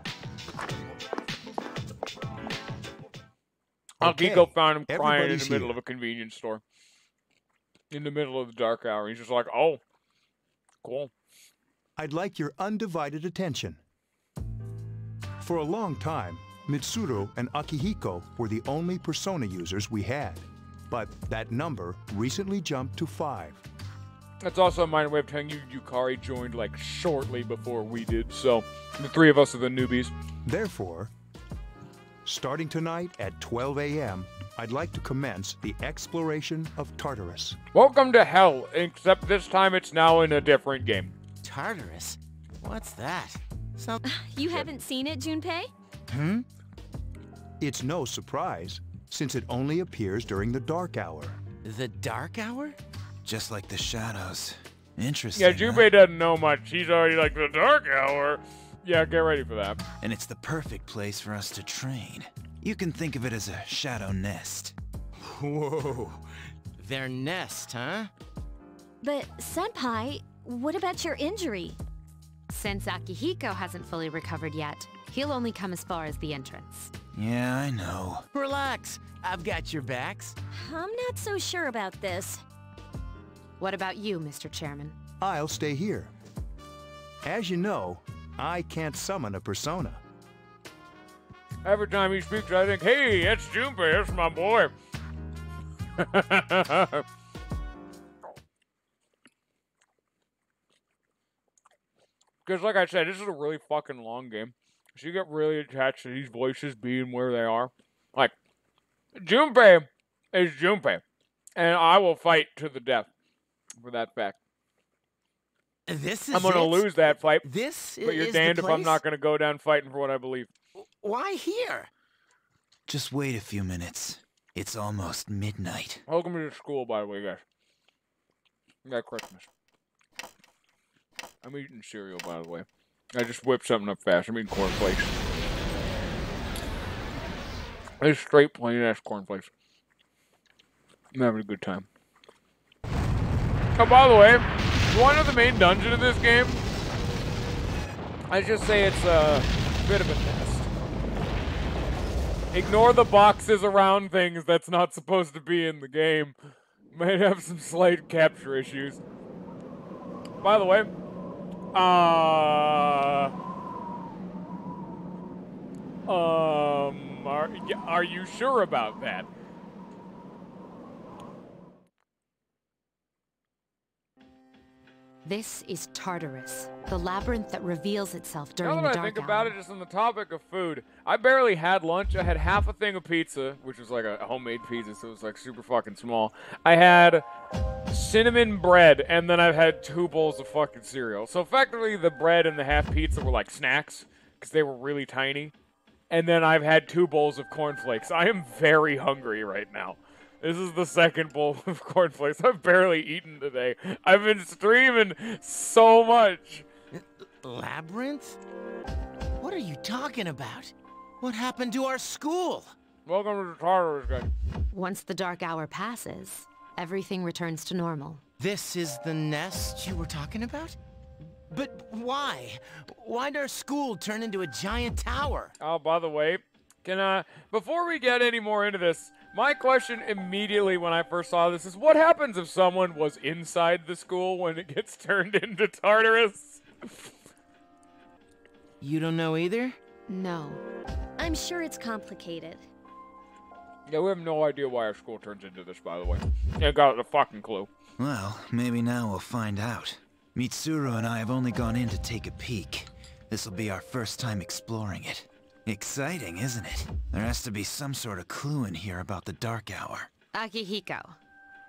Okay, Akihiko found him crying in everybody's the middle here. of a convenience store. In the middle of the dark hour. He's just like, oh, cool. I'd like your undivided attention. For a long time, Mitsuru and Akihiko were the only Persona users we had. But that number recently jumped to 5. That's also a minor way of telling you Yukari joined like shortly before we did, so the 3 of us are the newbies. Therefore, starting tonight at 12 a.m., I'd like to commence the exploration of Tartarus. Welcome to hell, except this time it's now in a different game. Tartarus? What's that? You haven't seen it, Junpei? Hmm? It's no surprise, since it only appears during the dark hour. The dark hour? Just like the shadows. Interesting. Yeah, Junpei doesn't know much. He's already like, the dark hour? Yeah, get ready for that. And it's the perfect place for us to train. You can think of it as a shadow nest. Whoa. Their nest, huh? But, Senpai, what about your injury? Since Akihiko hasn't fully recovered yet, he'll only come as far as the entrance. Yeah, I know. Relax. I've got your backs. I'm not so sure about this. What about you, Mr. Chairman? I'll stay here. As you know, I can't summon a persona. Every time he speaks, I think, hey, that's Junpei, that's my boy. Because, like I said, this is a really fucking long game. So you get really attached to these voices being where they are. Like, Junpei is Junpei. And I will fight to the death for that fact. This is I'm going to lose that fight. This but you're damned if I'm not going to go down fighting for what I believe. Why here? Just wait a few minutes. It's almost midnight. Welcome to the school, by the way, guys. Merry Christmas. I'm eating cereal, by the way. I just whipped something up fast. I'm eating cornflakes. It's straight plain-ass cornflakes. I'm having a good time. Oh, by the way, you want to know the main dungeon of this game? I just say it's a bit of a nest. Ignore the boxes around things that's not supposed to be in the game. Might have some slight capture issues. By the way, are you sure about that? This is Tartarus, the labyrinth that reveals itself during Now the that dark I think hour. about it, just on the topic of food, I barely had lunch. I had half a thing of pizza, which was like a homemade pizza, so it was like super fucking small. I had cinnamon bread, and then I've had 2 bowls of fucking cereal. So effectively, the bread and the half pizza were like snacks, because they were really tiny. And then I've had 2 bowls of cornflakes. I am very hungry right now. This is the second bowl of cornflakes. I've barely eaten today. I've been streaming so much. Labyrinth? What are you talking about? What happened to our school? Welcome to the Tartarus, guys. Once the dark hour passes, everything returns to normal. This is the nest you were talking about? But why? Why'd our school turn into a giant tower? Oh, by the way, before we get any more into this, my question immediately when I first saw this is, what happens if someone was inside the school when it gets turned into Tartarus? You don't know either? No. I'm sure it's complicated. Yeah, we have no idea why our school turns into this, by the way. Ain't got a fucking clue. Well, maybe now we'll find out. Mitsuru and I have only gone in to take a peek. This'll be our first time exploring it. Exciting, isn't it? There has to be some sort of clue in here about the Dark Hour. Akihiko,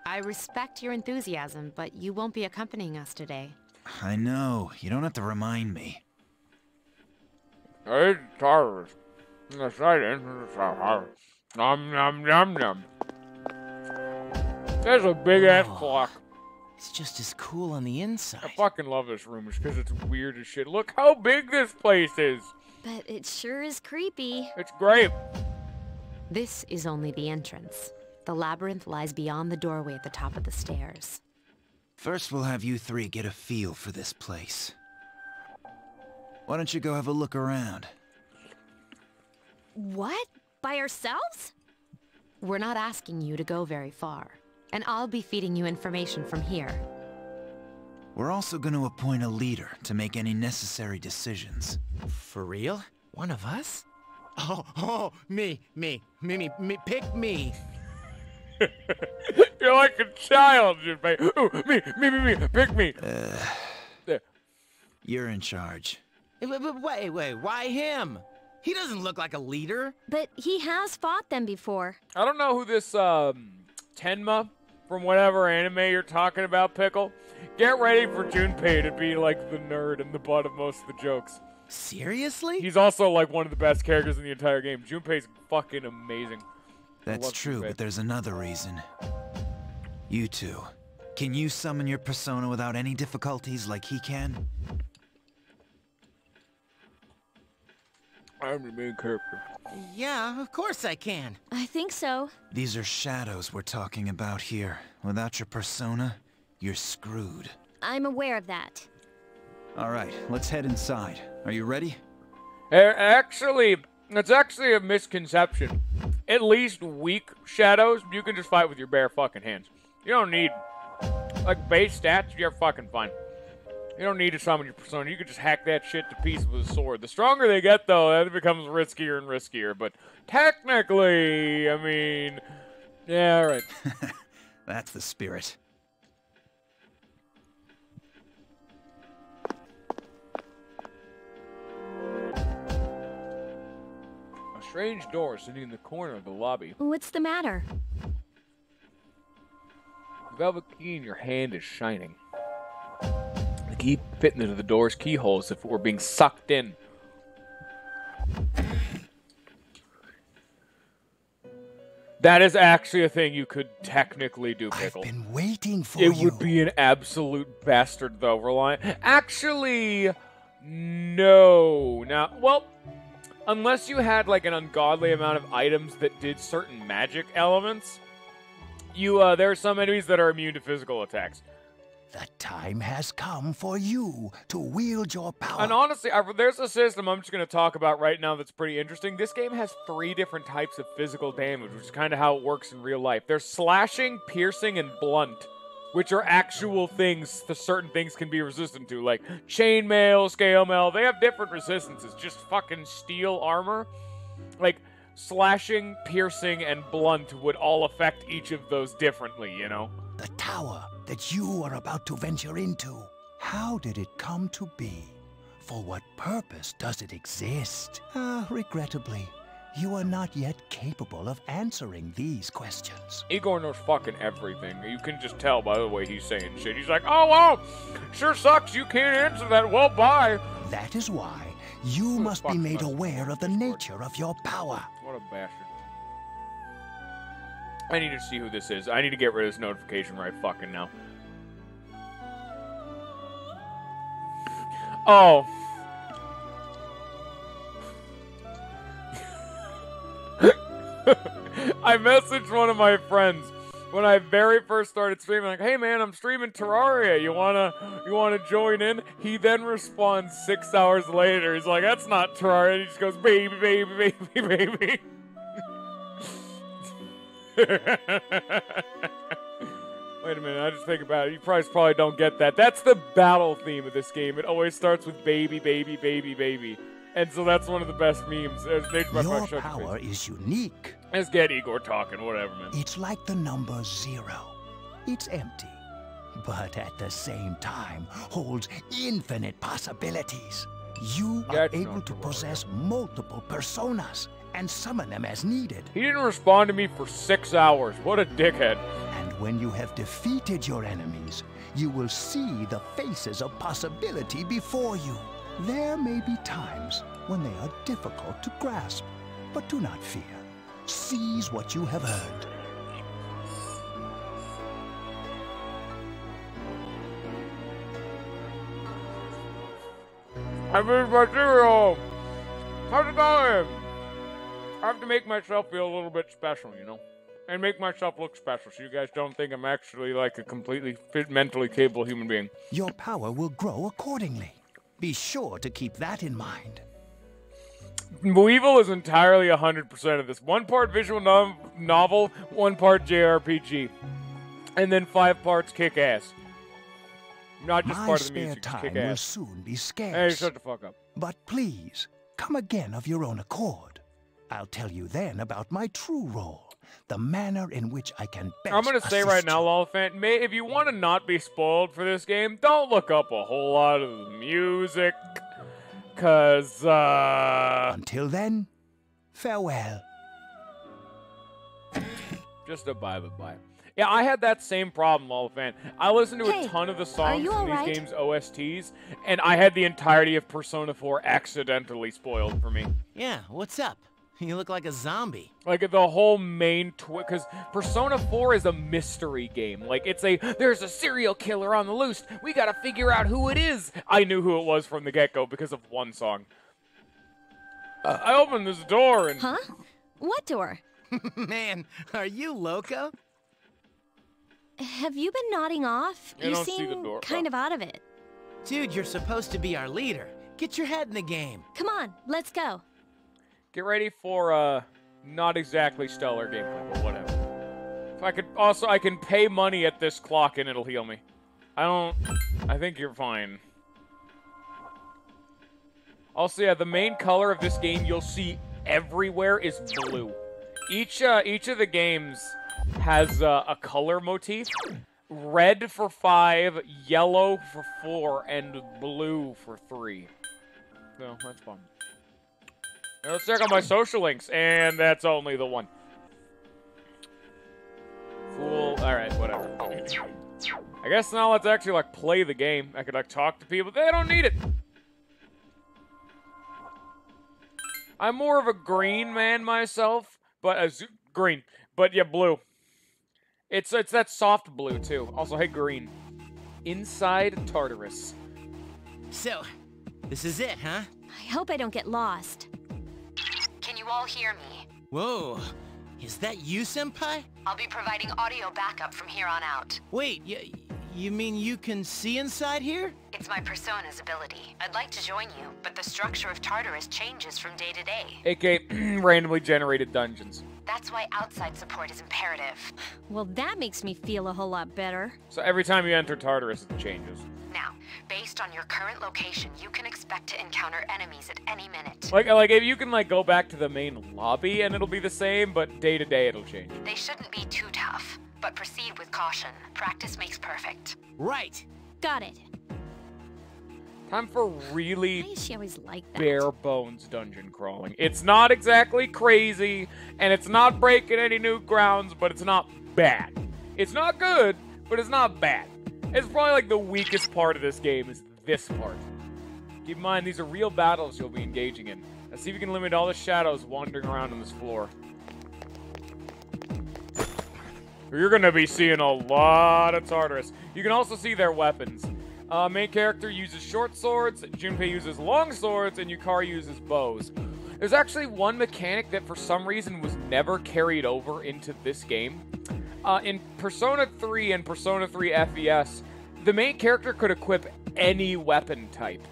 I respect your enthusiasm, but you won't be accompanying us today. I know. You don't have to remind me. It's Tartarus. Exciting. Nom nom nom nom. There's a big-ass clock. It's just as cool on the inside. I fucking love this room just because it's weird as shit. Look how big this place is. But it sure is creepy. It's great. This is only the entrance. The labyrinth lies beyond the doorway at the top of the stairs. First, we'll have you 3 get a feel for this place. Why don't you go have a look around? What? By ourselves? We're not asking you to go very far, and I'll be feeding you information from here. We're also going to appoint a leader to make any necessary decisions. For real? One of us? Oh, me, pick me. You're like a child, Junpei. Ooh, me, pick me. There. You're in charge. Wait, why him? He doesn't look like a leader. But he has fought them before. I don't know who this, Tenma from whatever anime you're talking about, Pickle. Get ready for Junpei to be, like, the nerd and the butt of most of the jokes. Seriously? He's also, like, one of the best characters in the entire game. Junpei's fucking amazing. That's true, but there's another reason. You 2. Can you summon your persona without any difficulties like he can? I'm the main character. Yeah, of course I can. I think so. These are shadows we're talking about here. Without your persona, you're screwed. I'm aware of that. All right, let's head inside. Are you ready? Actually, it's actually a misconception. At least weak shadows, you can just fight with your bare fucking hands. You don't need, like, base stats, you're fucking fine. You don't need to summon your persona. You can just hack that shit to pieces with a sword. The stronger they get, though, that becomes riskier and riskier. But technically, I mean, yeah, all right. That's the spirit. A strange door sitting in the corner of the lobby. What's the matter? The velvet key in your hand is shining. The key fitting into the door's keyhole as if it were being sucked in. That is actually a thing you could technically do, Pickle. I've been waiting for you. It would be an absolute bastard, though, Reliant. Actually, no. Now, well, unless you had, like, an ungodly amount of items that did certain magic elements, there are some enemies that are immune to physical attacks. The time has come for you to wield your power. And honestly, there's a system I'm just going to talk about right now that's pretty interesting. This game has 3 different types of physical damage, which is kind of how it works in real life. There's slashing, piercing, and blunt, which are actual things that certain things can be resistant to, like chainmail, scale mail. They have different resistances, just fucking steel armor. Like, slashing, piercing, and blunt would all affect each of those differently, you know? The tower that you are about to venture into. How did it come to be? For what purpose does it exist? Regrettably, you are not yet capable of answering these questions. Igor knows fucking everything. You can just tell by the way he's saying shit. He's like, oh, wow, sure sucks you can't answer that. Well, bye. That is why you must be made aware of the nature of your power. What a bastard. I need to see who this is. I need to get rid of this notification right fucking now. Oh. I messaged one of my friends when I very first started streaming, like, hey man, I'm streaming Terraria. You wanna join in? He then responds 6 hours later. He's like, that's not Terraria. He just goes, baby, baby, baby, baby. Wait a minute, I just think about it. You probably don't get that. That's the battle theme of this game. It always starts with baby, baby, baby, baby. And so that's one of the best memes. Your power is unique. Let's get Igor talking, whatever, man. It's like the number 0. It's empty, but at the same time holds infinite possibilities. You are able to possess multiple personas and summon them as needed. He didn't respond to me for 6 hours. What a dickhead. And when you have defeated your enemies, you will see the faces of possibility before you. There may be times when they are difficult to grasp, but do not fear. Seize what you have earned. I made my cereal. How's it going? I have to make myself feel a little bit special, you know? And make myself look special so you guys don't think I'm actually like a completely mentally capable human being. Your power will grow accordingly. Be sure to keep that in mind. Weevil is entirely 100% of this. 1 part visual novel, 1 part JRPG. And then 5 parts kick-ass. Not just part of the music, just kick-ass. My spare time will soon be scarce. Hey, shut the fuck up. But please, come again of your own accord. I'll tell you then about my true role, the manner in which I can best I'm going to say right now, Lollifant, if you want to not be spoiled for this game, don't look up a whole lot of the music, because, Until then, farewell. Just a bye-bye. Yeah, I had that same problem, Lollifant. I listened to a ton of the songs from these games' OSTs, and I had the entirety of Persona 4 accidentally spoiled for me. Yeah, what's up? You look like a zombie. Like, the whole main because Persona 4 is a mystery game. Like, there's a serial killer on the loose. We gotta figure out who it is. I knew who it was from the get-go because of one song. I opened this door and... Huh? What door? Man, are you loco? Have you been nodding off? You don't see seem the door. kind of out of it. Dude, you're supposed to be our leader. Get your head in the game. Come on, let's go. Get ready for, not exactly stellar gameplay, but whatever. So I can pay money at this clock and it'll heal me. I think you're fine. Also, yeah, the main color of this game you'll see everywhere is blue. Each of the games has a color motif. Red for 5, yellow for 4, and blue for 3. So, that's fun. Now let's check out my social links, and that's only the one. Fool. Alright, whatever. I guess now let's actually, like, play the game. I could, like, talk to people. They don't need it. I'm more of a green man myself, but green. But yeah, blue. It's that soft blue too. Also, hey, green. Inside Tartarus. So, this is it, huh? I hope I don't get lost. Can you all hear me? Whoa, is that you, Senpai? I'll be providing audio backup from here on out. Wait, you mean you can see inside here? It's my persona's ability. I'd like to join you, but the structure of Tartarus changes from day to day. AKA randomly generated dungeons. That's why outside support is imperative. Well, that makes me feel a whole lot better. So every time you enter Tartarus, it changes. Now, based on your current location, you can expect to encounter enemies at any minute. Like if you can like go back to the main lobby and it'll be the same, but day to day it'll change. They shouldn't be too tough, but proceed with caution. Practice makes perfect. Right. Got it. Time for really Why is she always like that? bare bones dungeon crawling. It's not exactly crazy, and it's not breaking any new grounds, but it's not bad. It's not good, but it's not bad. It's probably like the weakest part of this game is this part. Keep in mind, these are real battles you'll be engaging in. Let's see if you can limit all the shadows wandering around on this floor. You're gonna be seeing a lot of Tartarus. You can also see their weapons. Main character uses short swords, Junpei uses long swords, and Yukari uses bows. There's actually one mechanic that for some reason was never carried over into this game. In Persona 3 and Persona 3 FES, the main character could equip any weapon type.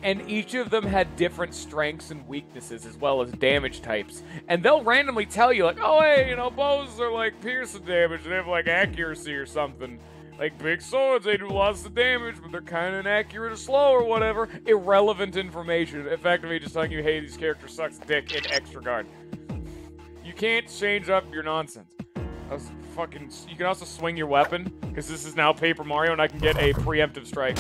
And each of them had different strengths and weaknesses as well as damage types. And they'll randomly tell you, like, oh, hey, you know, bows are like piercing damage, they have like accuracy or something. Like big swords, they do lots of damage, but they're kind of inaccurate or slow or whatever. Irrelevant information. Effectively just telling you, hey, these characters sucks dick in extra guard. You can't change up your nonsense. You can also swing your weapon, because this is now Paper Mario, and I can get a preemptive strike.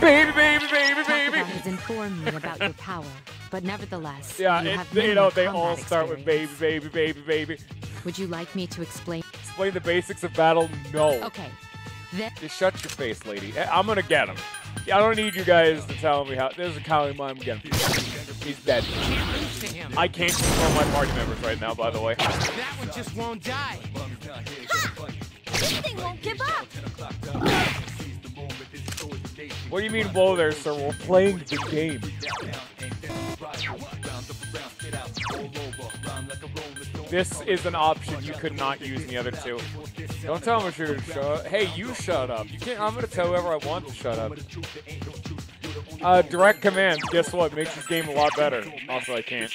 Baby, baby, baby, baby! has informed me about your power, but nevertheless, yeah, you have they minimal all combat start with baby, baby, baby, baby. Would you like me to explain? Explain the basics of battle? No. Okay. Just shut your face, lady. I'm gonna get him. I don't need you guys to tell me how. There's a Kali mime again. He's dead. I can't control my party members right now, by the way. That one just won't die. This thing won't give up. What do you mean, whoa there, sir? We're playing the game. This is an option you could not use in the other two. Don't tell me to shut up. Hey, you shut up. You can't. I'm gonna tell whoever I want to shut up. Direct command. Guess what? Makes this game a lot better. Also, I can't.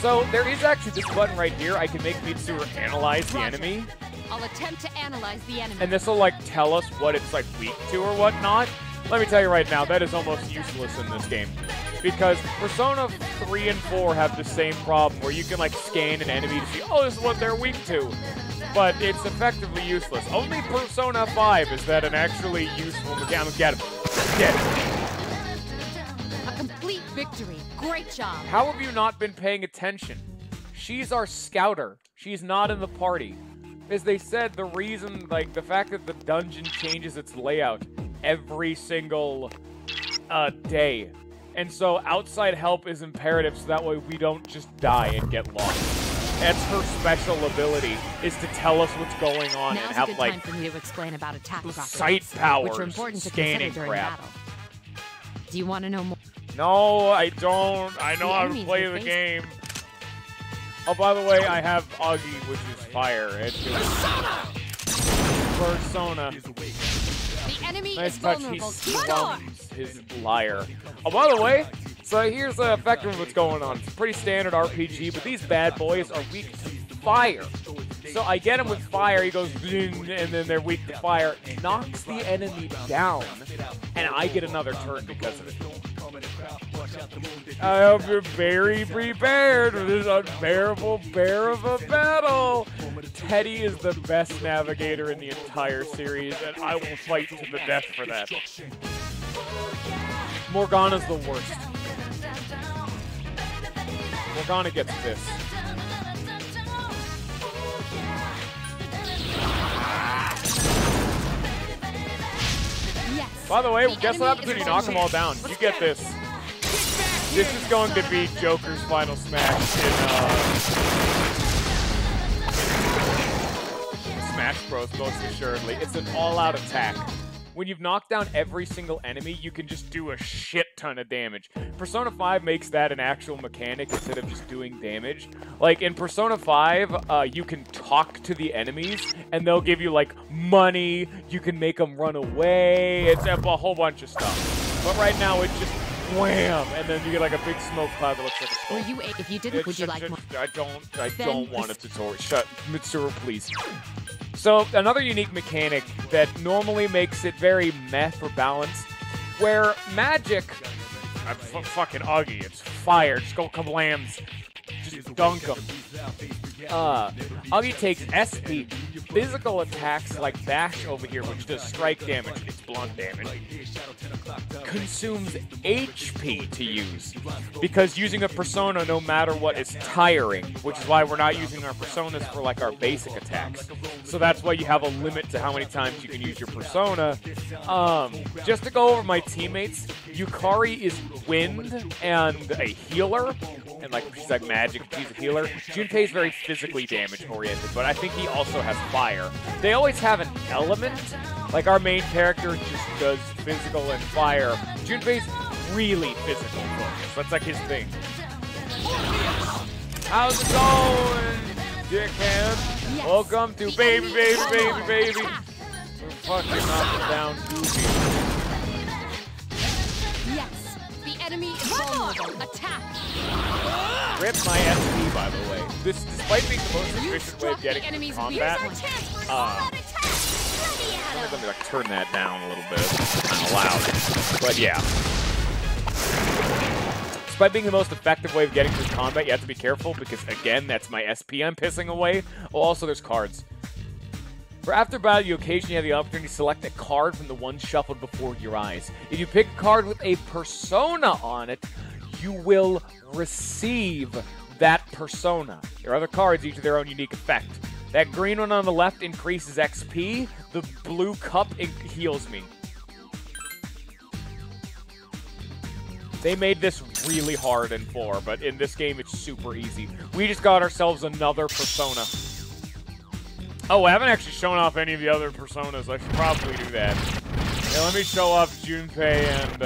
So there is actually this button right here. I can make Mitsuru analyze the enemy. I'll attempt to analyze the enemy. And this will like tell us what it's like weak to or whatnot. Let me tell you right now, that is almost useless in this game. Because Persona 3 and 4 have the same problem where you can like scan an enemy to see, oh, this is what they're weak to. But it's effectively useless. Only Persona 5 is that an actually useful mechanic. Get him. Get him. A complete victory. Great job. How have you not been paying attention? She's our scouter. She's not in the party. As they said, the reason, like, the fact that the dungeon changes its layout every single day. And so outside help is imperative so that way we don't just die and get lost. That's her special ability, is to tell us what's going on Now's and have, a good like, time for me to explain about attack rockets, sight powers, which are important to scanning consider during crap. battle. Do you want to know more? No, I don't. I know how to play the game. Oh, by the way, I have Augie, which is fire. It's Persona. The enemy Nice is touch. vulnerable. He slums his liar. Oh, by the way, so here's the effect of what's going on. It's a pretty standard RPG, but these bad boys are weak to fire. So I get him with fire, he goes, and then they're weak to fire, knocks the enemy down, and I get another turn because of it. I hope you're very prepared for this unbearable bear of a battle. Teddy is the best navigator in the entire series, and I will fight to the death for that. Morgana's the worst. Morgana gets this. By the way, guess what happens when you knock them all down? You get this. This is going to be Joker's final smash in Smash Bros. Most assuredly. It's an all-out attack. When you've knocked down every single enemy, you can just do a shit ton of damage. Persona 5 makes that an actual mechanic instead of just doing damage. Like, in Persona 5, you can talk to the enemies, and they'll give you, like, money, you can make them run away, it's a whole bunch of stuff. But right now, it's just wham, and then you get, like, a big smoke cloud that looks like a skull. Were you, if you didn't, would you like more? I don't want a tutorial. Shut, Mitsuru, please. So, another unique mechanic that normally makes it very meh for balance, where magic, fucking Augie, it's fire, just go kablams, just dunk them. Augie takes SP, physical attacks like Bash over here, which does strike damage, it's blunt damage, consumes HP to use, because using a persona no matter what is tiring, which is why we're not using our personas for like our basic attacks. So that's why you have a limit to how many times you can use your persona. Just to go over my teammates, Yukari is wind and a healer, and like she's like magic, she's a healer. Junpei is very physically damage oriented, but I think he also has fire. They always have an element. Like our main character just does physical and fire. Junpei's really physical focused. That's like his thing. How's it going, dickhead? Yes. Welcome to baby. We're fucking knocking down Goofy. Yes, the enemy is vulnerable. Attack! Rip my SP, by the way. This, despite being the most efficient way of getting into combat, let me like turn that down a little bit. Kind of loud, but yeah. Despite being the most effective way of getting through combat, you have to be careful because, again, that's my SP I'm pissing away. Oh, also, there's cards. For after battle, you occasionally have the opportunity to select a card from the ones shuffled before your eyes. If you pick a card with a persona on it, you will receive that persona. Your other cards each have their own unique effect. That green one on the left increases XP. The blue cup heals me. They made this really hard in 4, but in this game it's super easy. We just got ourselves another persona. Oh, I haven't actually shown off any of the other personas. I should probably do that. Yeah, let me show off Junpei and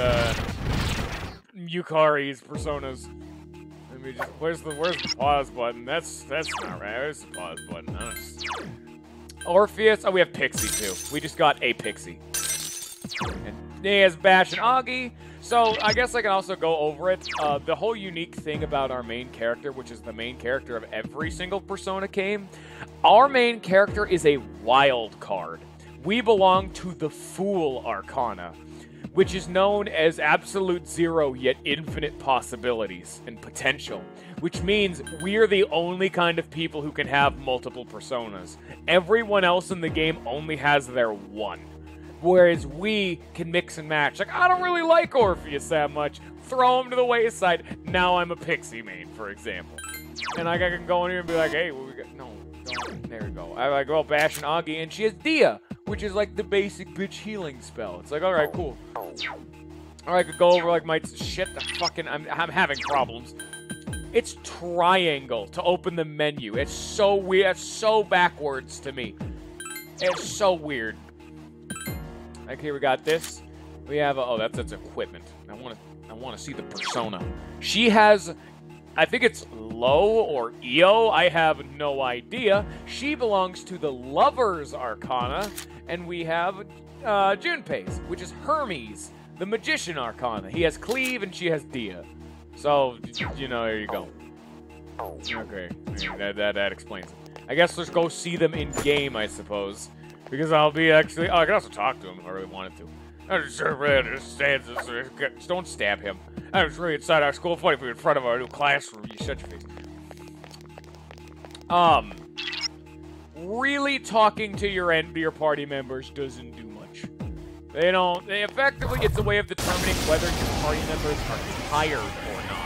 Yukari's personas. Let me just, where's the pause button? That's not right. Where's the pause button? Orpheus. Oh, we have Pixie too. We just got a Pixie. And he has Bash and Augie. So I guess I can also go over it. The whole unique thing about our main character, which is the main character of every single Persona game, our main character is a wild card. We belong to the Fool Arcana, which is known as absolute zero yet infinite possibilities and potential, which means we're the only kind of people who can have multiple personas. Everyone else in the game only has their one. Whereas we can mix and match. Like, I don't really like Orpheus that much. Throw him to the wayside. Now I'm a Pixie main, for example. And I can go in here and be like, hey, what we got? No, don't. There we go. I go Bash and Augie, and she has Dia, which is like the basic bitch healing spell. It's like, all right, cool. Or I could go over like my shit. The fucking I'm having problems. It's triangle to open the menu. It's so weird. It's so backwards to me. It's so weird. Like here we got this. We have that's equipment. I want to see the persona. She has, I think it's Low or Io. I have no idea. She belongs to the Lover's Arcana, and we have Junpei's, which is Hermes, the Magician Arcana. He has Cleave and she has Dia. So you know, there you go. Okay, that explains it. I guess let's go see them in game, I suppose, because I'll be actually. Oh, I can also talk to him if I really wanted to. I just really understand this. Just don't stab him. I was really inside our school. Funny if we were in front of our new classroom. You shut your face. Really talking to your party members doesn't do much. They don't. They effectively, it's a way of determining whether your party members are tired or not.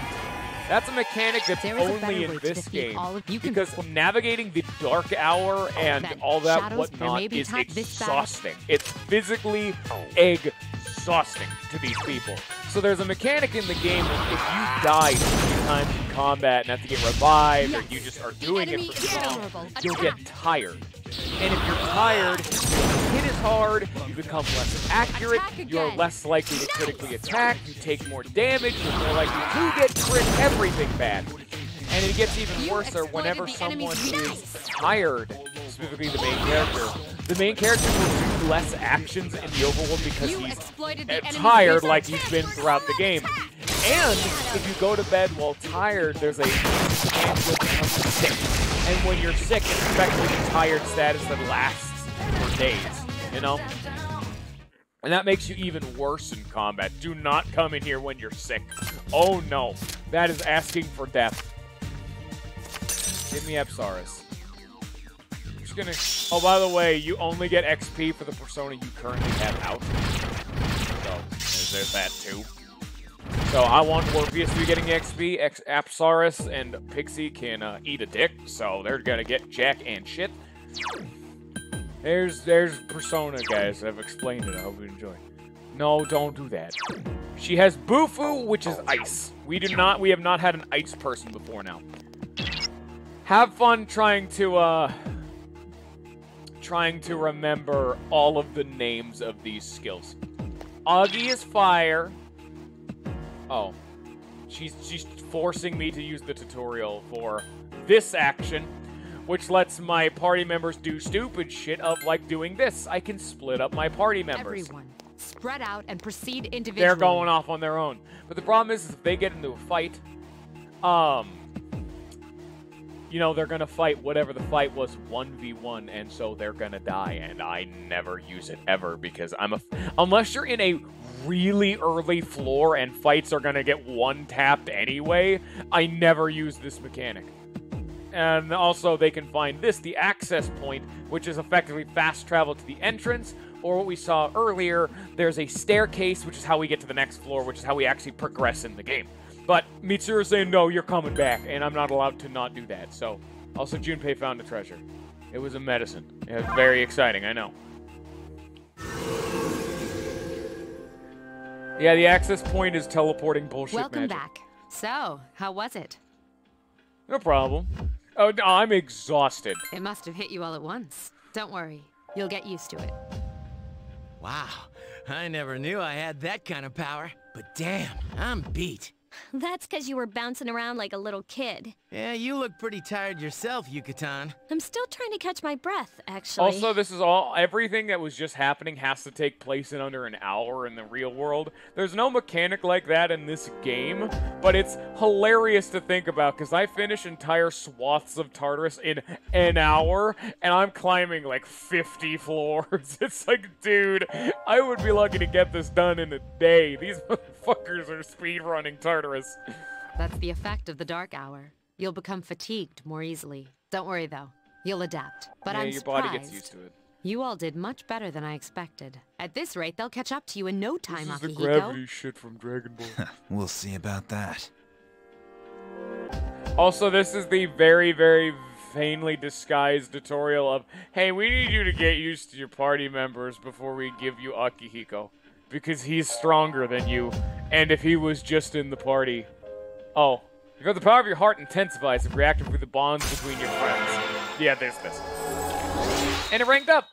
That's a mechanic that's only in this game, because navigating the Dark Hour and all that whatnot is exhausting. It's physically exhausting to these people. So there's a mechanic in the game that if you die 3 times in combat and have to get revived, or you just are doing it for so long, you'll get tired. And if you're tired, you hit as hard, you become less accurate, you're less likely to critically attack, you take more damage, you're more likely to get crit, everything bad. And it gets even worse whenever someone is tired, specifically the main character will do less actions in the overworld because he's tired like he's been throughout the game. And if you go to bed while tired, there's a chance you'll become sick. And when you're sick, it's effectively a tired status that lasts for days, you know? And that makes you even worse in combat. Do not come in here when you're sick. Oh no, that is asking for death. Give me Apsaris. I'm just gonna... Oh, by the way, you only get XP for the persona you currently have out. So, there's that too. So I want Orpheus to be getting XP. Apsaris and Pixie can eat a dick, so they're gonna get jack and shit. There's Persona, guys. I've explained it. I hope you enjoy. No, don't do that. She has Bufu, which is ice. We have not had an ice person before now. Have fun trying to remember all of the names of these skills. Augie is fire. Oh, she's forcing me to use the tutorial for this action, which lets my party members do stupid shit of like doing this. I can split up my party members. Everyone, spread out and proceed individually. They're going off on their own. But the problem is if they get into a fight, you know, they're gonna fight whatever the fight was 1v1, and so they're gonna die. And I never use it ever because unless you're in a really early floor and fights are gonna get one-tapped anyway, I never use this mechanic. And also they can find this, the access point, which is effectively fast travel to the entrance, or what we saw earlier, there's a staircase, which is how we get to the next floor, which is how we actually progress in the game. But Mitsuru is saying, no, you're coming back, and I'm not allowed to not do that. So, also Junpei found a treasure. It was a medicine. It was very exciting, I know. Yeah, the access point is teleporting bullshit Welcome magic. back. So, how was it? No problem. Oh, no, I'm exhausted. It must have hit you all at once. Don't worry, you'll get used to it. Wow, I never knew I had that kind of power. But damn, I'm beat. That's because you were bouncing around like a little kid. Yeah, you look pretty tired yourself, Yucatan. I'm still trying to catch my breath, actually. Also, this is everything that was just happening has to take place in under an hour in the real world. There's no mechanic like that in this game, but it's hilarious to think about, because I finish entire swaths of Tartarus in an hour, and I'm climbing like 50 floors. It's like, dude, I would be lucky to get this done in a day. These motherfuckers are speedrunning Tartarus. That's the effect of the Dark Hour. You'll become fatigued more easily. Don't worry, though. You'll adapt. But yeah, I'm your surprised. body gets used to it. You all did much better than I expected. At this rate, they'll catch up to you in no time, This is the Akihiko. gravity shit from Dragon Ball. We'll see about that. Also, this is the very, very vainly disguised tutorial of, hey, we need you to get used to your party members before we give you Akihiko. Because he's stronger than you, and if he was just in the party... Oh. You got the power of your heart intensifies if reactive with the bonds between your friends. Yeah, there's this. And it ranked up!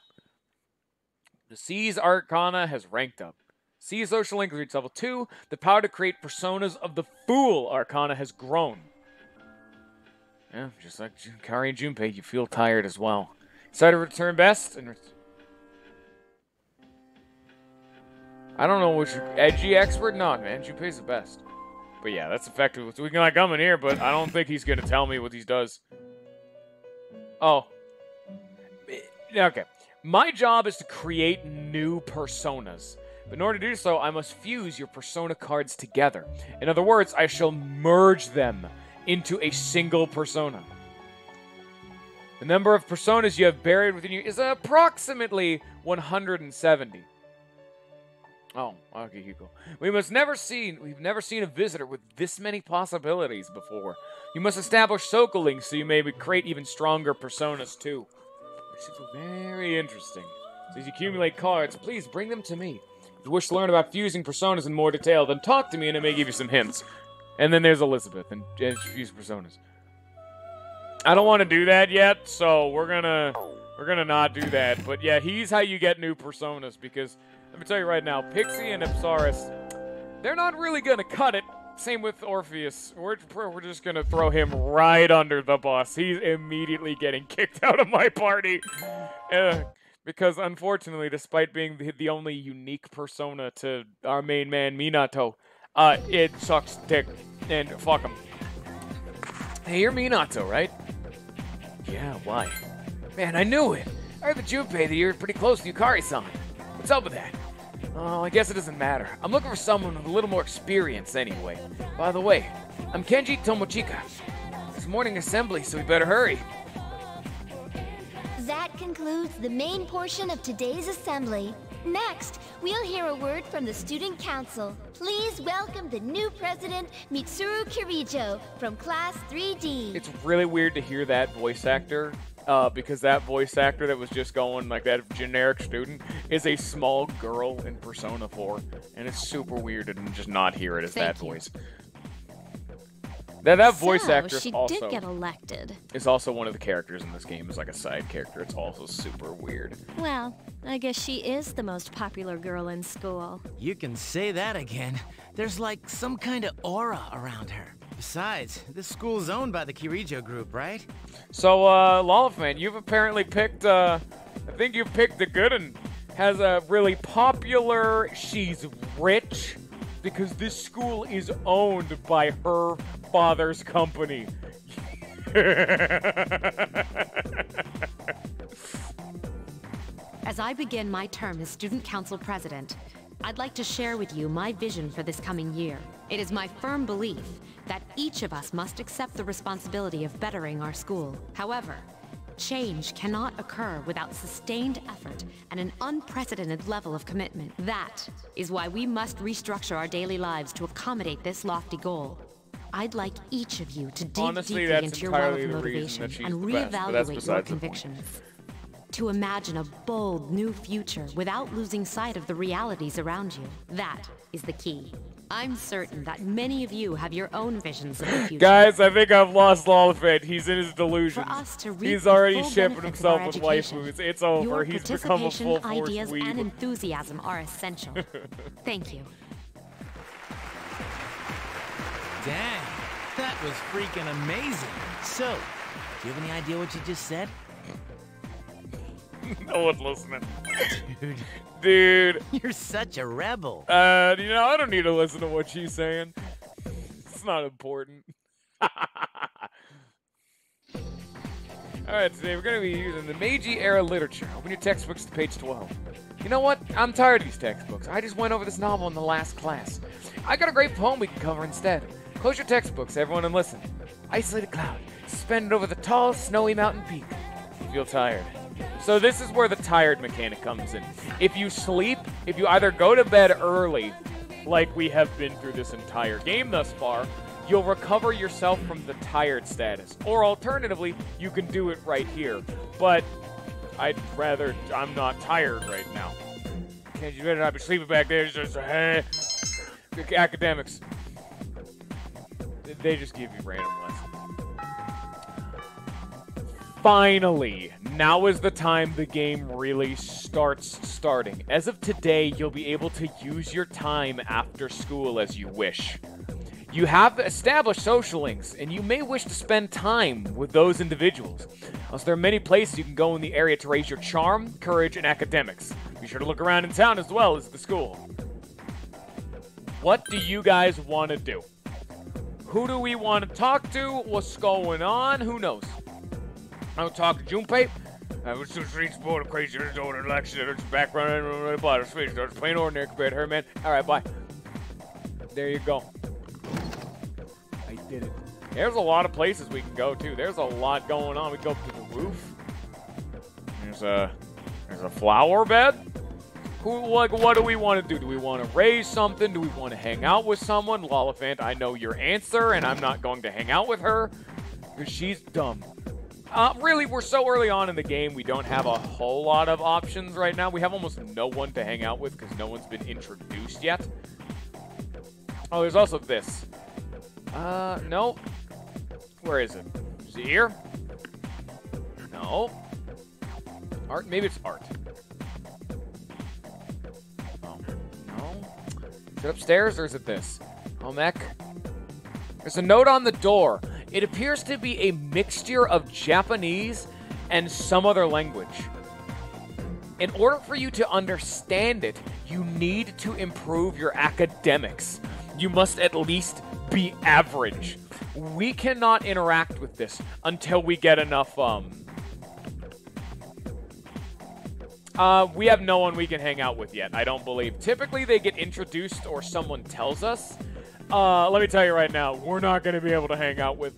The C's Arcana has ranked up. See social link reach level 2. The power to create personas of the Fool Arcana has grown. Yeah, just like Kari and Junpei, you feel tired as well. Excited to return best? I don't know which edgy expert. No, man, Junpei's the best. But yeah, that's effective. We can like come in here, but I don't think he's gonna tell me what he does. Oh. Okay. My job is to create new personas. But in order to do so, I must fuse your persona cards together. In other words, I shall merge them into a single persona. The number of personas you have buried within you is approximately 170. Oh, okay, Hugo. We've never seen a visitor with this many possibilities before. You must establish Soka links so you may create even stronger personas too. Which is very interesting. So as you accumulate cards, please bring them to me. If you wish to learn about fusing personas in more detail, then talk to me and I may give you some hints. And then there's Elizabeth and fuse personas. I don't want to do that yet, so we're gonna not do that. But yeah, he's how you get new personas because let me tell you right now, Pixie and Ipsaris, they're not really gonna cut it. Same with Orpheus. We're just gonna throw him right under the bus. He's immediately getting kicked out of my party. Because unfortunately, despite being the only unique persona to our main man, Minato, it sucks dick, and fuck him. Hey, you're Minato, right? Yeah, why? Man, I knew it. I heard the Junpei that you're pretty close to Yukari-san. What's up with that? Oh, I guess it doesn't matter. I'm looking for someone with a little more experience anyway. By the way, I'm Kenji Tomochika. It's morning assembly, so we better hurry. That concludes the main portion of today's assembly. Next, we'll hear a word from the Student Council. Please welcome the new president, Mitsuru Kirijo, from Class 3D. It's really weird to hear that voice actor, because that voice actor that was just going like that generic student is a small girl in Persona 4, and it's super weird to just not hear it as that voice. That voice actor she also did get elected. is also one of the characters in this game. Is like a side character. It's also super weird. Well, I guess she is the most popular girl in school. You can say that again. There's like some kind of aura around her. Besides, this school's owned by the Kirijo group, right? So, Lollifan, you've apparently picked, I think you've picked the good one. Has a really popular, she's rich, because this school is owned by her father's company. As I begin my term as Student Council President, I'd like to share with you my vision for this coming year. It is my firm belief that each of us must accept the responsibility of bettering our school. However, change cannot occur without sustained effort and an unprecedented level of commitment. That is why we must restructure our daily lives to accommodate this lofty goal. I'd like each of you to dig deeply into your well of motivation and reevaluate your convictions. To imagine a bold new future without losing sight of the realities around you. That is the key. I'm certain that many of you have your own visions of the future. Guys, I think I've lost Lollifan. He's in his delusions. For us to reap He's already the full shipping benefits of our himself with education, waifus. It's over. Your He's become a participation, full-force ideas, weeb. and enthusiasm are essential. Thank you. Dang, that was freaking amazing. So, do you have any idea what you just said? No one's listening. Dude. You're such a rebel. You know, I don't need to listen to what she's saying. It's not important. Alright, today we're going to be using the Meiji era literature. Open your textbooks to page 12. You know what? I'm tired of these textbooks. I just went over this novel in the last class. I got a great poem we can cover instead. Close your textbooks, everyone, and listen. Isolated cloud, suspended over the tall, snowy mountain peak. You feel tired. So this is where the tired mechanic comes in. If you sleep, if you either go to bed early, like we have been through this entire game thus far, you'll recover yourself from the tired status. Or alternatively, you can do it right here. But I'm not tired right now. Can't you better not be sleeping back there? Just, academics. They just give you random lessons. Finally, Now is the time the game really starting. As of today, you'll be able to use your time after school as you wish. You have established social links, and you may wish to spend time with those individuals. Also, there are many places you can go in the area to raise your charm, courage, and academics. Be sure to look around in town as well as the school. What do you guys want to do? Who do we want to talk to? What's going on? Who knows? I'll talk to Junpei. I was too streets bored of crazy over the election. There's background and about her speech. There's plain ordinary compared to her, man. Alright, bye. There you go. I did it. There's a lot of places we can go to. There's a lot going on. We go up to the roof. There's a flower bed. What do we want to do? Do we want to raise something? Do we want to hang out with someone? Lolifant, I know your answer, and I'm not going to hang out with her because she's dumb. Really, we're so early on in the game, we don't have a whole lot of options right now. We have almost no one to hang out with because no one's been introduced yet. Oh, there's also this. No. Where is it? Is it here? No. Art? Maybe it's art. Oh, no. Is it upstairs or is it this? Home ec? There's a note on the door. It appears to be a mixture of Japanese and some other language. In order for you to understand it, you need to improve your academics. You must at least be average. We cannot interact with this until we get enough, we have no one we can hang out with yet, I don't believe. Typically, they get introduced or someone tells us. Let me tell you right now, we're not going to be able to hang out with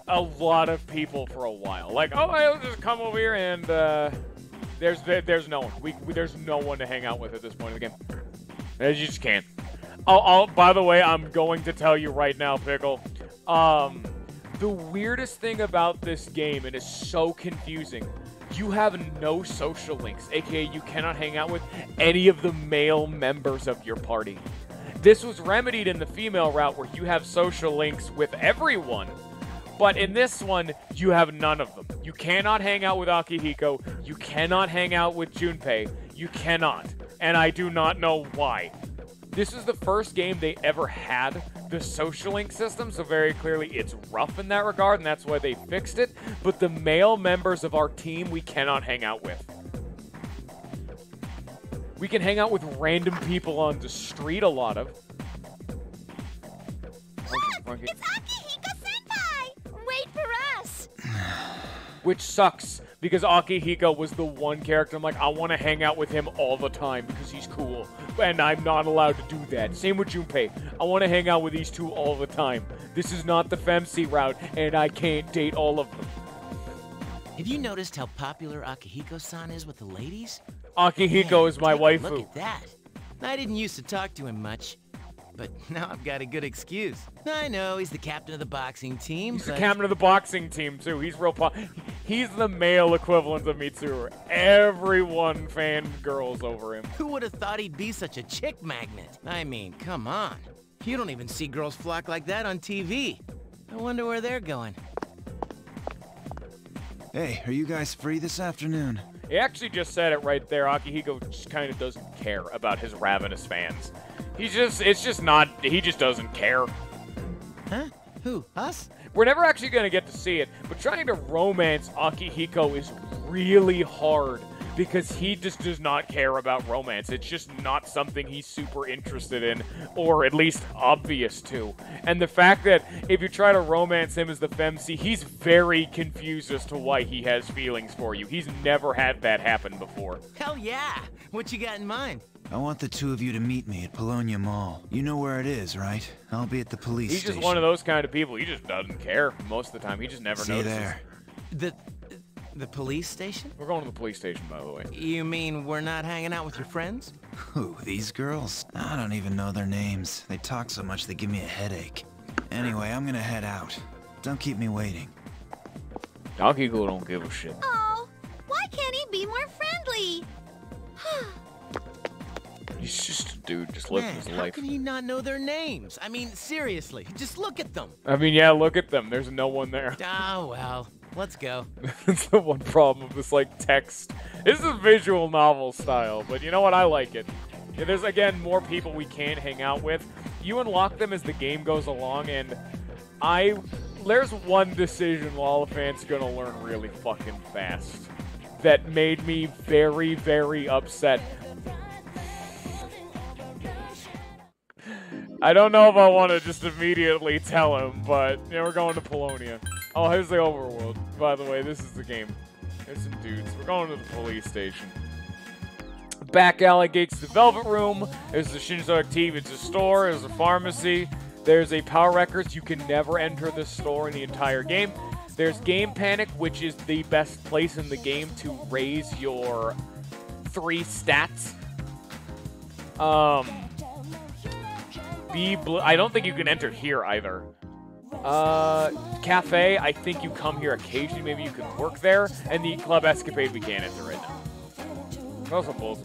a lot of people for a while. Like, oh, I'll just come over here and, there's no one. There's no one to hang out with at this point in the game. You just can't. By the way, I'm going to tell you right now, Pickle. The weirdest thing about this game, and it's so confusing, you have no social links, aka you cannot hang out with any of the male members of your party. This was remedied in the female route where you have social links with everyone, but in this one, you have none of them. You cannot hang out with Akihiko, you cannot hang out with Junpei, you cannot, and I do not know why. This is the first game they ever had the social link system, so very clearly it's rough in that regard, and that's why they fixed it, but the male members of our team we cannot hang out with. We can hang out with random people on the street, a lot of. Look! It's Akihiko-senpai! Wait for us! Which sucks, because Akihiko was the one character I'm like, I want to hang out with him all the time because he's cool. And I'm not allowed to do that. Same with Junpei. I want to hang out with these two all the time. This is not the FemC route, and I can't date all of them. Have you noticed how popular Akihiko-san is with the ladies? Akihiko is my waifu. Look at that. I didn't used to talk to him much, but now I've got a good excuse. I know he's the captain of the boxing team. He's the captain of the boxing team too. He's real he's the male equivalent of Mitsuru. Everyone fangirls over him. Who would have thought he'd be such a chick magnet? I mean, come on. You don't even see girls flock like that on TV. I wonder where they're going. Hey, are you guys free this afternoon? He actually just said it right there. Akihiko just kind of doesn't care about his ravenous fans. He just doesn't care. Huh? Who? Us? We're never actually going to get to see it, but trying to romance Akihiko is really hard because he just does not care about romance. It's just not something he's super interested in, or at least obvious to. And the fact that if you try to romance him as the FemC, he's very confused as to why he has feelings for you. He's never had that happen before. Hell yeah! What you got in mind? I want the two of you to meet me at Polonia Mall. You know where it is, right? I'll be at the police station. He's just one of those kind of people. He just doesn't care most of the time. He just never notices. There. The police station? We're going to the police station, by the way. You mean we're not hanging out with your friends? Who, these girls? I don't even know their names. They talk so much they give me a headache. Anyway, I'm gonna head out. Don't keep me waiting. Akihiko don't give a shit. Oh, why can't he be more friendly? He's just a dude, just living his life. How can he not know their names? I mean, seriously, just look at them. I mean, yeah, look at them. There's no one there. Oh, well. let's go. That's the one problem with this, like, text. This is visual novel style, but you know what? I like it. Yeah, there's, again, more people we can't hang out with. You unlock them as the game goes along, and there's one decision Lollipant's gonna learn really fucking fast that made me very, very upset. I don't know if I want to just immediately tell him, but yeah, we're going to Polonia. Oh, here's the overworld. By the way, this is the game. There's some dudes. We're going to the police station. Back alley gates to the Velvet Room. There's the Shinzo Active. It's a store. There's a pharmacy. There's a Power Records. You can never enter this store in the entire game. There's Game Panic, which is the best place in the game to raise your 3 stats. I don't think you can enter here either. Cafe, I think you come here occasionally. Maybe you can work there. And the Club Escapade, we can't enter right now. Also pulls.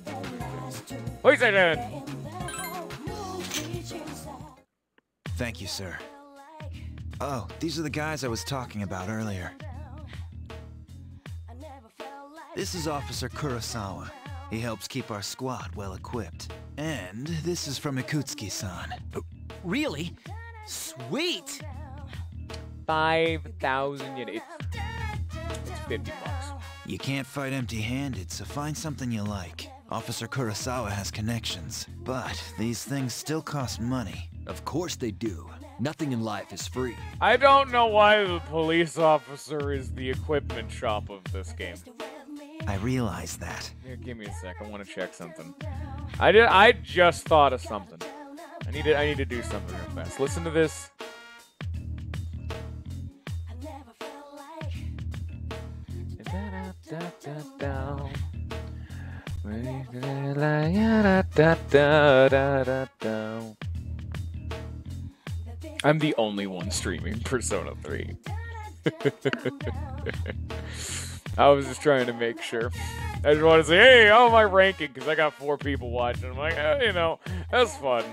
Police station! Thank you, sir. Oh, these are the guys I was talking about earlier. This is Officer Kurosawa. He helps keep our squad well equipped. And this is from Ikutsuki-san. Really? Sweet! 5,000 yen. It's $50. You can't fight empty-handed, so find something you like. Officer Kurosawa has connections, but these things still cost money. Of course they do. Nothing in life is free. I don't know why the police officer is the equipment shop of this game. I realize that. Yeah, give me a sec. I want to check something. I just thought of something. I need to do something real fast. Listen to this. I'm the only one streaming Persona 3. I was just trying to make sure. I just want to say, hey, how am I ranking? Because I got 4 people watching. I'm like, you know, that's fun.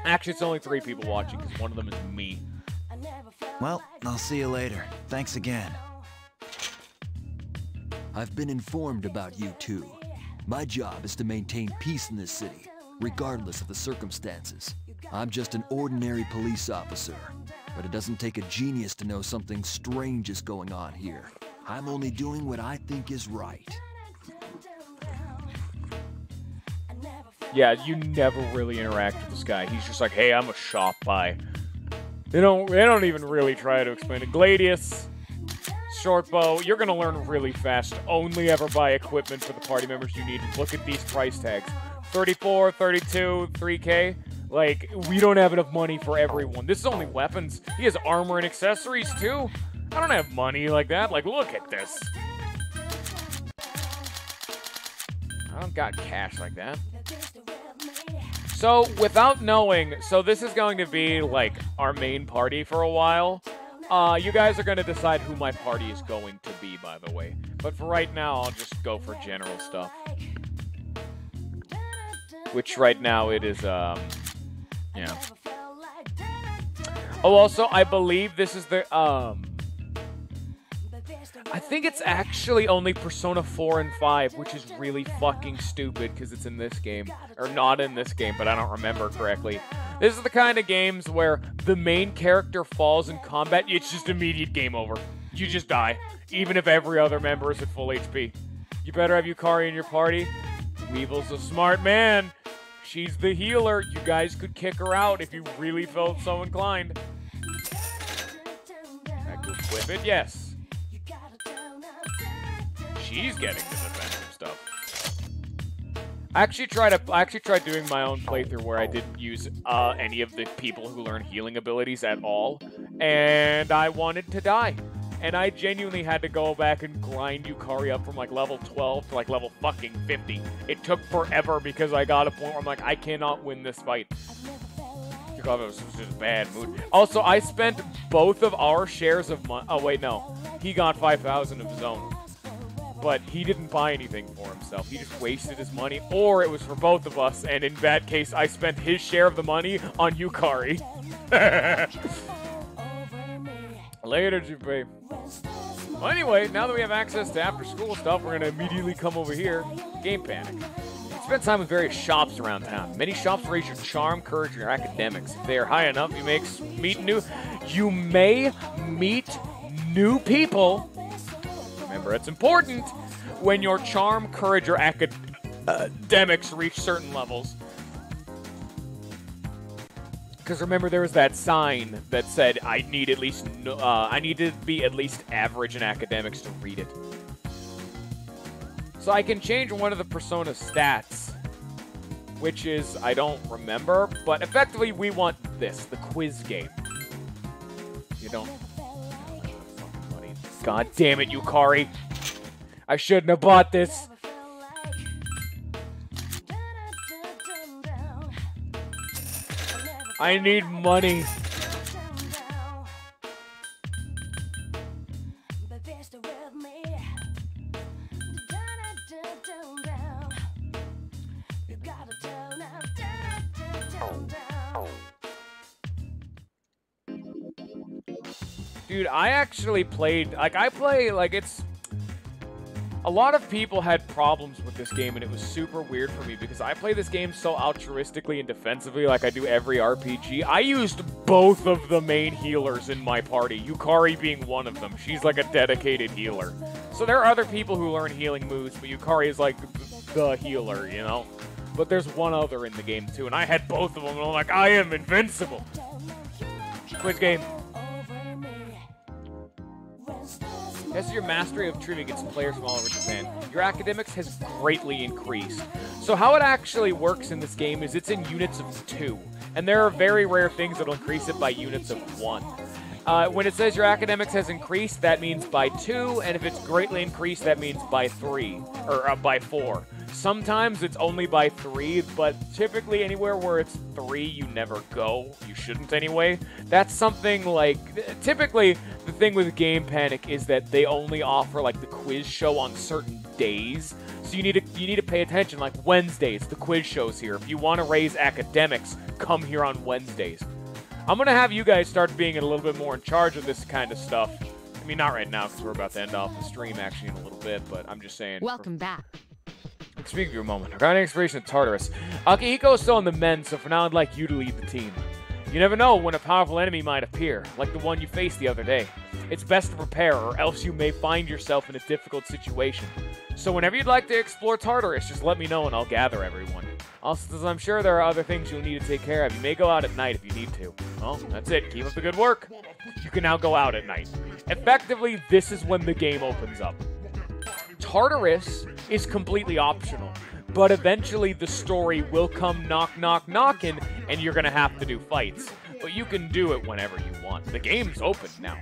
Actually, it's only 3 people watching because one of them is me. Well, I'll see you later. Thanks again. I've been informed about you two. My job is to maintain peace in this city, regardless of the circumstances. I'm just an ordinary police officer, but it doesn't take a genius to know something strange is going on here. I'm only doing what I think is right. Yeah, you never really interact with this guy. He's just like, hey, I'm a shop buy. They don't even really try to explain it. Gladius, Shortbow, you're gonna learn really fast. Only ever buy equipment for the party members you need. Look at these price tags. 34, 32, 3K. Like, we don't have enough money for everyone. This is only weapons. He has armor and accessories, too. I don't have money like that. Like, look at this. I don't got cash like that. So, without knowing, so this is going to be, like, our main party for a while. You guys are going to decide who my party is going to be, by the way. But for right now, I'll just go for general stuff. Which right now it is, yeah. Oh, also, I believe this is the, I think it's actually only Persona 4 and 5, which is really fucking stupid because it's in this game. Or not in this game, but I don't remember correctly. This is the kind of games where the main character falls in combat, it's just immediate game over. You just die, even if every other member is at full HP. You better have Yukari in your party. Weevil's a smart man. She's the healer. You guys could kick her out if you really felt so inclined. I could equip it, yes. She's getting the defensive stuff. I actually tried doing my own playthrough where I didn't use any of the people who learn healing abilities at all, and I wanted to die. And I genuinely had to go back and grind Yukari up from like level 12 to like level fucking 50. It took forever because I got a point where I'm like, I cannot win this fight. Because I was just a bad mood. Also, I spent both of our shares of money. Oh, wait, no. He got 5,000 of his own. But he didn't buy anything for himself. He just wasted his money. Or it was for both of us. And in that case, I spent his share of the money on Yukari. Later, Junpei. Well, anyway, now that we have access to after-school stuff, we're going to immediately come over here. Game Panic. Spend time with various shops around town. Many shops raise your charm, courage, and your academics. If they are high enough, you may meet new people. Remember, it's important when your charm, courage, or academics reach certain levels. Because remember, there was that sign that said I need to be at least average in academics to read it. So I can change one of the Persona stats, which is, I don't remember, but effectively we want this, the quiz game. You don't... God damn it, Yukari. I shouldn't have bought this. I need money. Dude, I actually played, it's... A lot of people had problems with this game, and it was super weird for me, because I play this game so altruistically and defensively like I do every RPG. I used both of the main healers in my party, Yukari being one of them. She's like a dedicated healer. So there are other people who learn healing moves, but Yukari is like the healer, you know? But there's one other in the game, too, and I had both of them, and I'm like, I am invincible! Quiz game. As your mastery of trivia gets players from all over Japan, your academics has greatly increased. So how it actually works in this game is it's in units of 2, and there are very rare things that will increase it by units of 1. When it says your academics has increased, that means by 2, and if it's greatly increased, that means by 3, or by 4. Sometimes it's only by 3, but typically anywhere where it's 3, you never go. You shouldn't anyway. That's something like... Typically, the thing with Game Panic is that they only offer, like, the quiz show on certain days. So you need to pay attention. Like, Wednesdays, the quiz show's here. If you want to raise academics, come here on Wednesdays. I'm going to have you guys start being a little bit more in charge of this kind of stuff. I mean, not right now, because we're about to end off the stream, actually, in a little bit, but I'm just saying... Welcome back. Speak of your moment. Regarding exploration of Tartarus, Akihiko is still on the mend, so for now I'd like you to lead the team. You never know when a powerful enemy might appear, like the one you faced the other day. It's best to prepare, or else you may find yourself in a difficult situation. So whenever you'd like to explore Tartarus, just let me know and I'll gather everyone. Also, as I'm sure there are other things you'll need to take care of, you may go out at night if you need to. Well, that's it. Keep up the good work. You can now go out at night. Effectively, this is when the game opens up. Tartarus is completely optional, but eventually the story will come knocking, and you're gonna have to do fights. But you can do it whenever you want. The game's open now.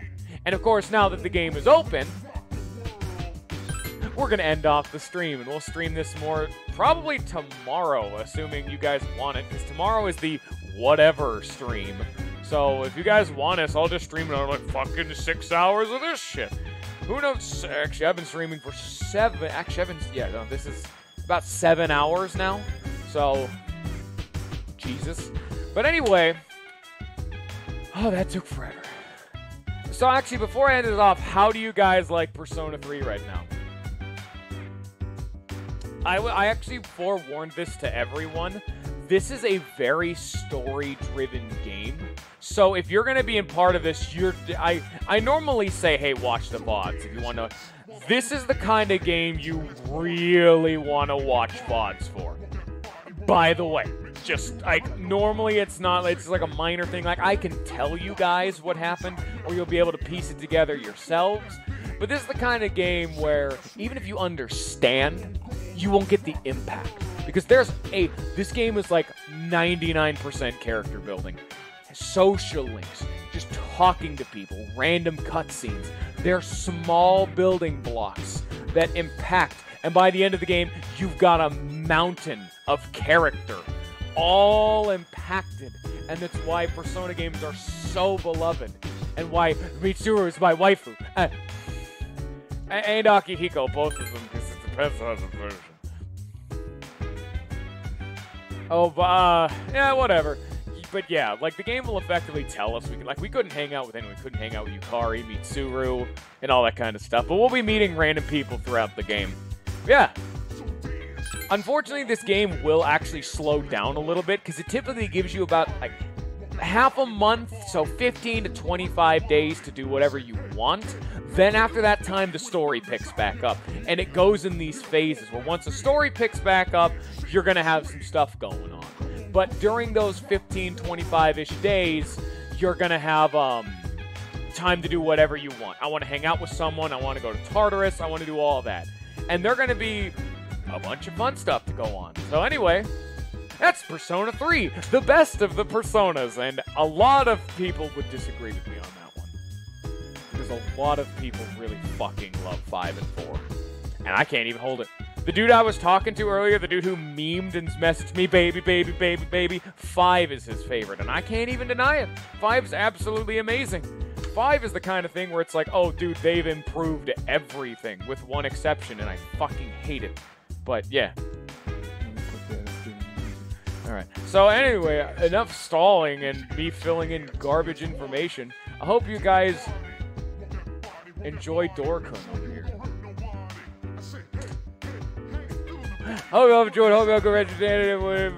And of course, now that the game is open, we're gonna end off the stream, and we'll stream this more probably tomorrow, assuming you guys want it, because tomorrow is the whatever stream. So if you guys want us, I'll just stream another like fucking 6 hours of this shit. Who knows? Actually, I've been streaming for 7... Actually, this is about 7 hours now. So, Jesus. But anyway... Oh, that took forever. So actually, before I end it off, how do you guys like Persona 3 right now? I actually forewarned this to everyone. This is a very story-driven game. So if you're going to be in part of this, I normally say, hey, watch the VODs if you want to. This is the kind of game you really want to watch VODs for. By the way, just like normally it's not, it's like a minor thing. Like I can tell you guys what happened, or you'll be able to piece it together yourselves. But this is the kind of game where even if you understand, you won't get the impact. Because this game is like 99% character building. Social links, just talking to people, random cutscenes. They're small building blocks that impact, and by the end of the game, you've got a mountain of character, all impacted, and that's why Persona games are so beloved, and why Mitsuru is my waifu, and Akihiko, both of them, because it depends on the version. Oh, yeah, whatever. But yeah, like the game will effectively tell us we couldn't hang out with anyone. We couldn't hang out with Yukari, Mitsuru, and all that kind of stuff. But we'll be meeting random people throughout the game. Yeah. Unfortunately, this game will actually slow down a little bit because it typically gives you about like half a month, so 15 to 25 days to do whatever you want. Then after that time, the story picks back up. And it goes in these phases where once the story picks back up, you're going to have some stuff going on. But during those 15, 25-ish days, you're going to have time to do whatever you want. I want to hang out with someone. I want to go to Tartarus. I want to do all that. And they're going to be a bunch of fun stuff to go on. So anyway, that's Persona 3, the best of the Personas. And a lot of people would disagree with me on that one. Because a lot of people really fucking love 5 and 4. And I can't even hold it. The dude I was talking to earlier, the dude who memed and messaged me, baby, baby, baby, baby, 5 is his favorite. And I can't even deny it. 5's absolutely amazing. 5 is the kind of thing where it's like, oh, dude, they've improved everything, with one exception, and I fucking hate it. But, yeah. Alright, so anyway, enough stalling and me filling in garbage information. I hope you guys enjoy Dorkun over here. Hope you all enjoyed, hope you all go register.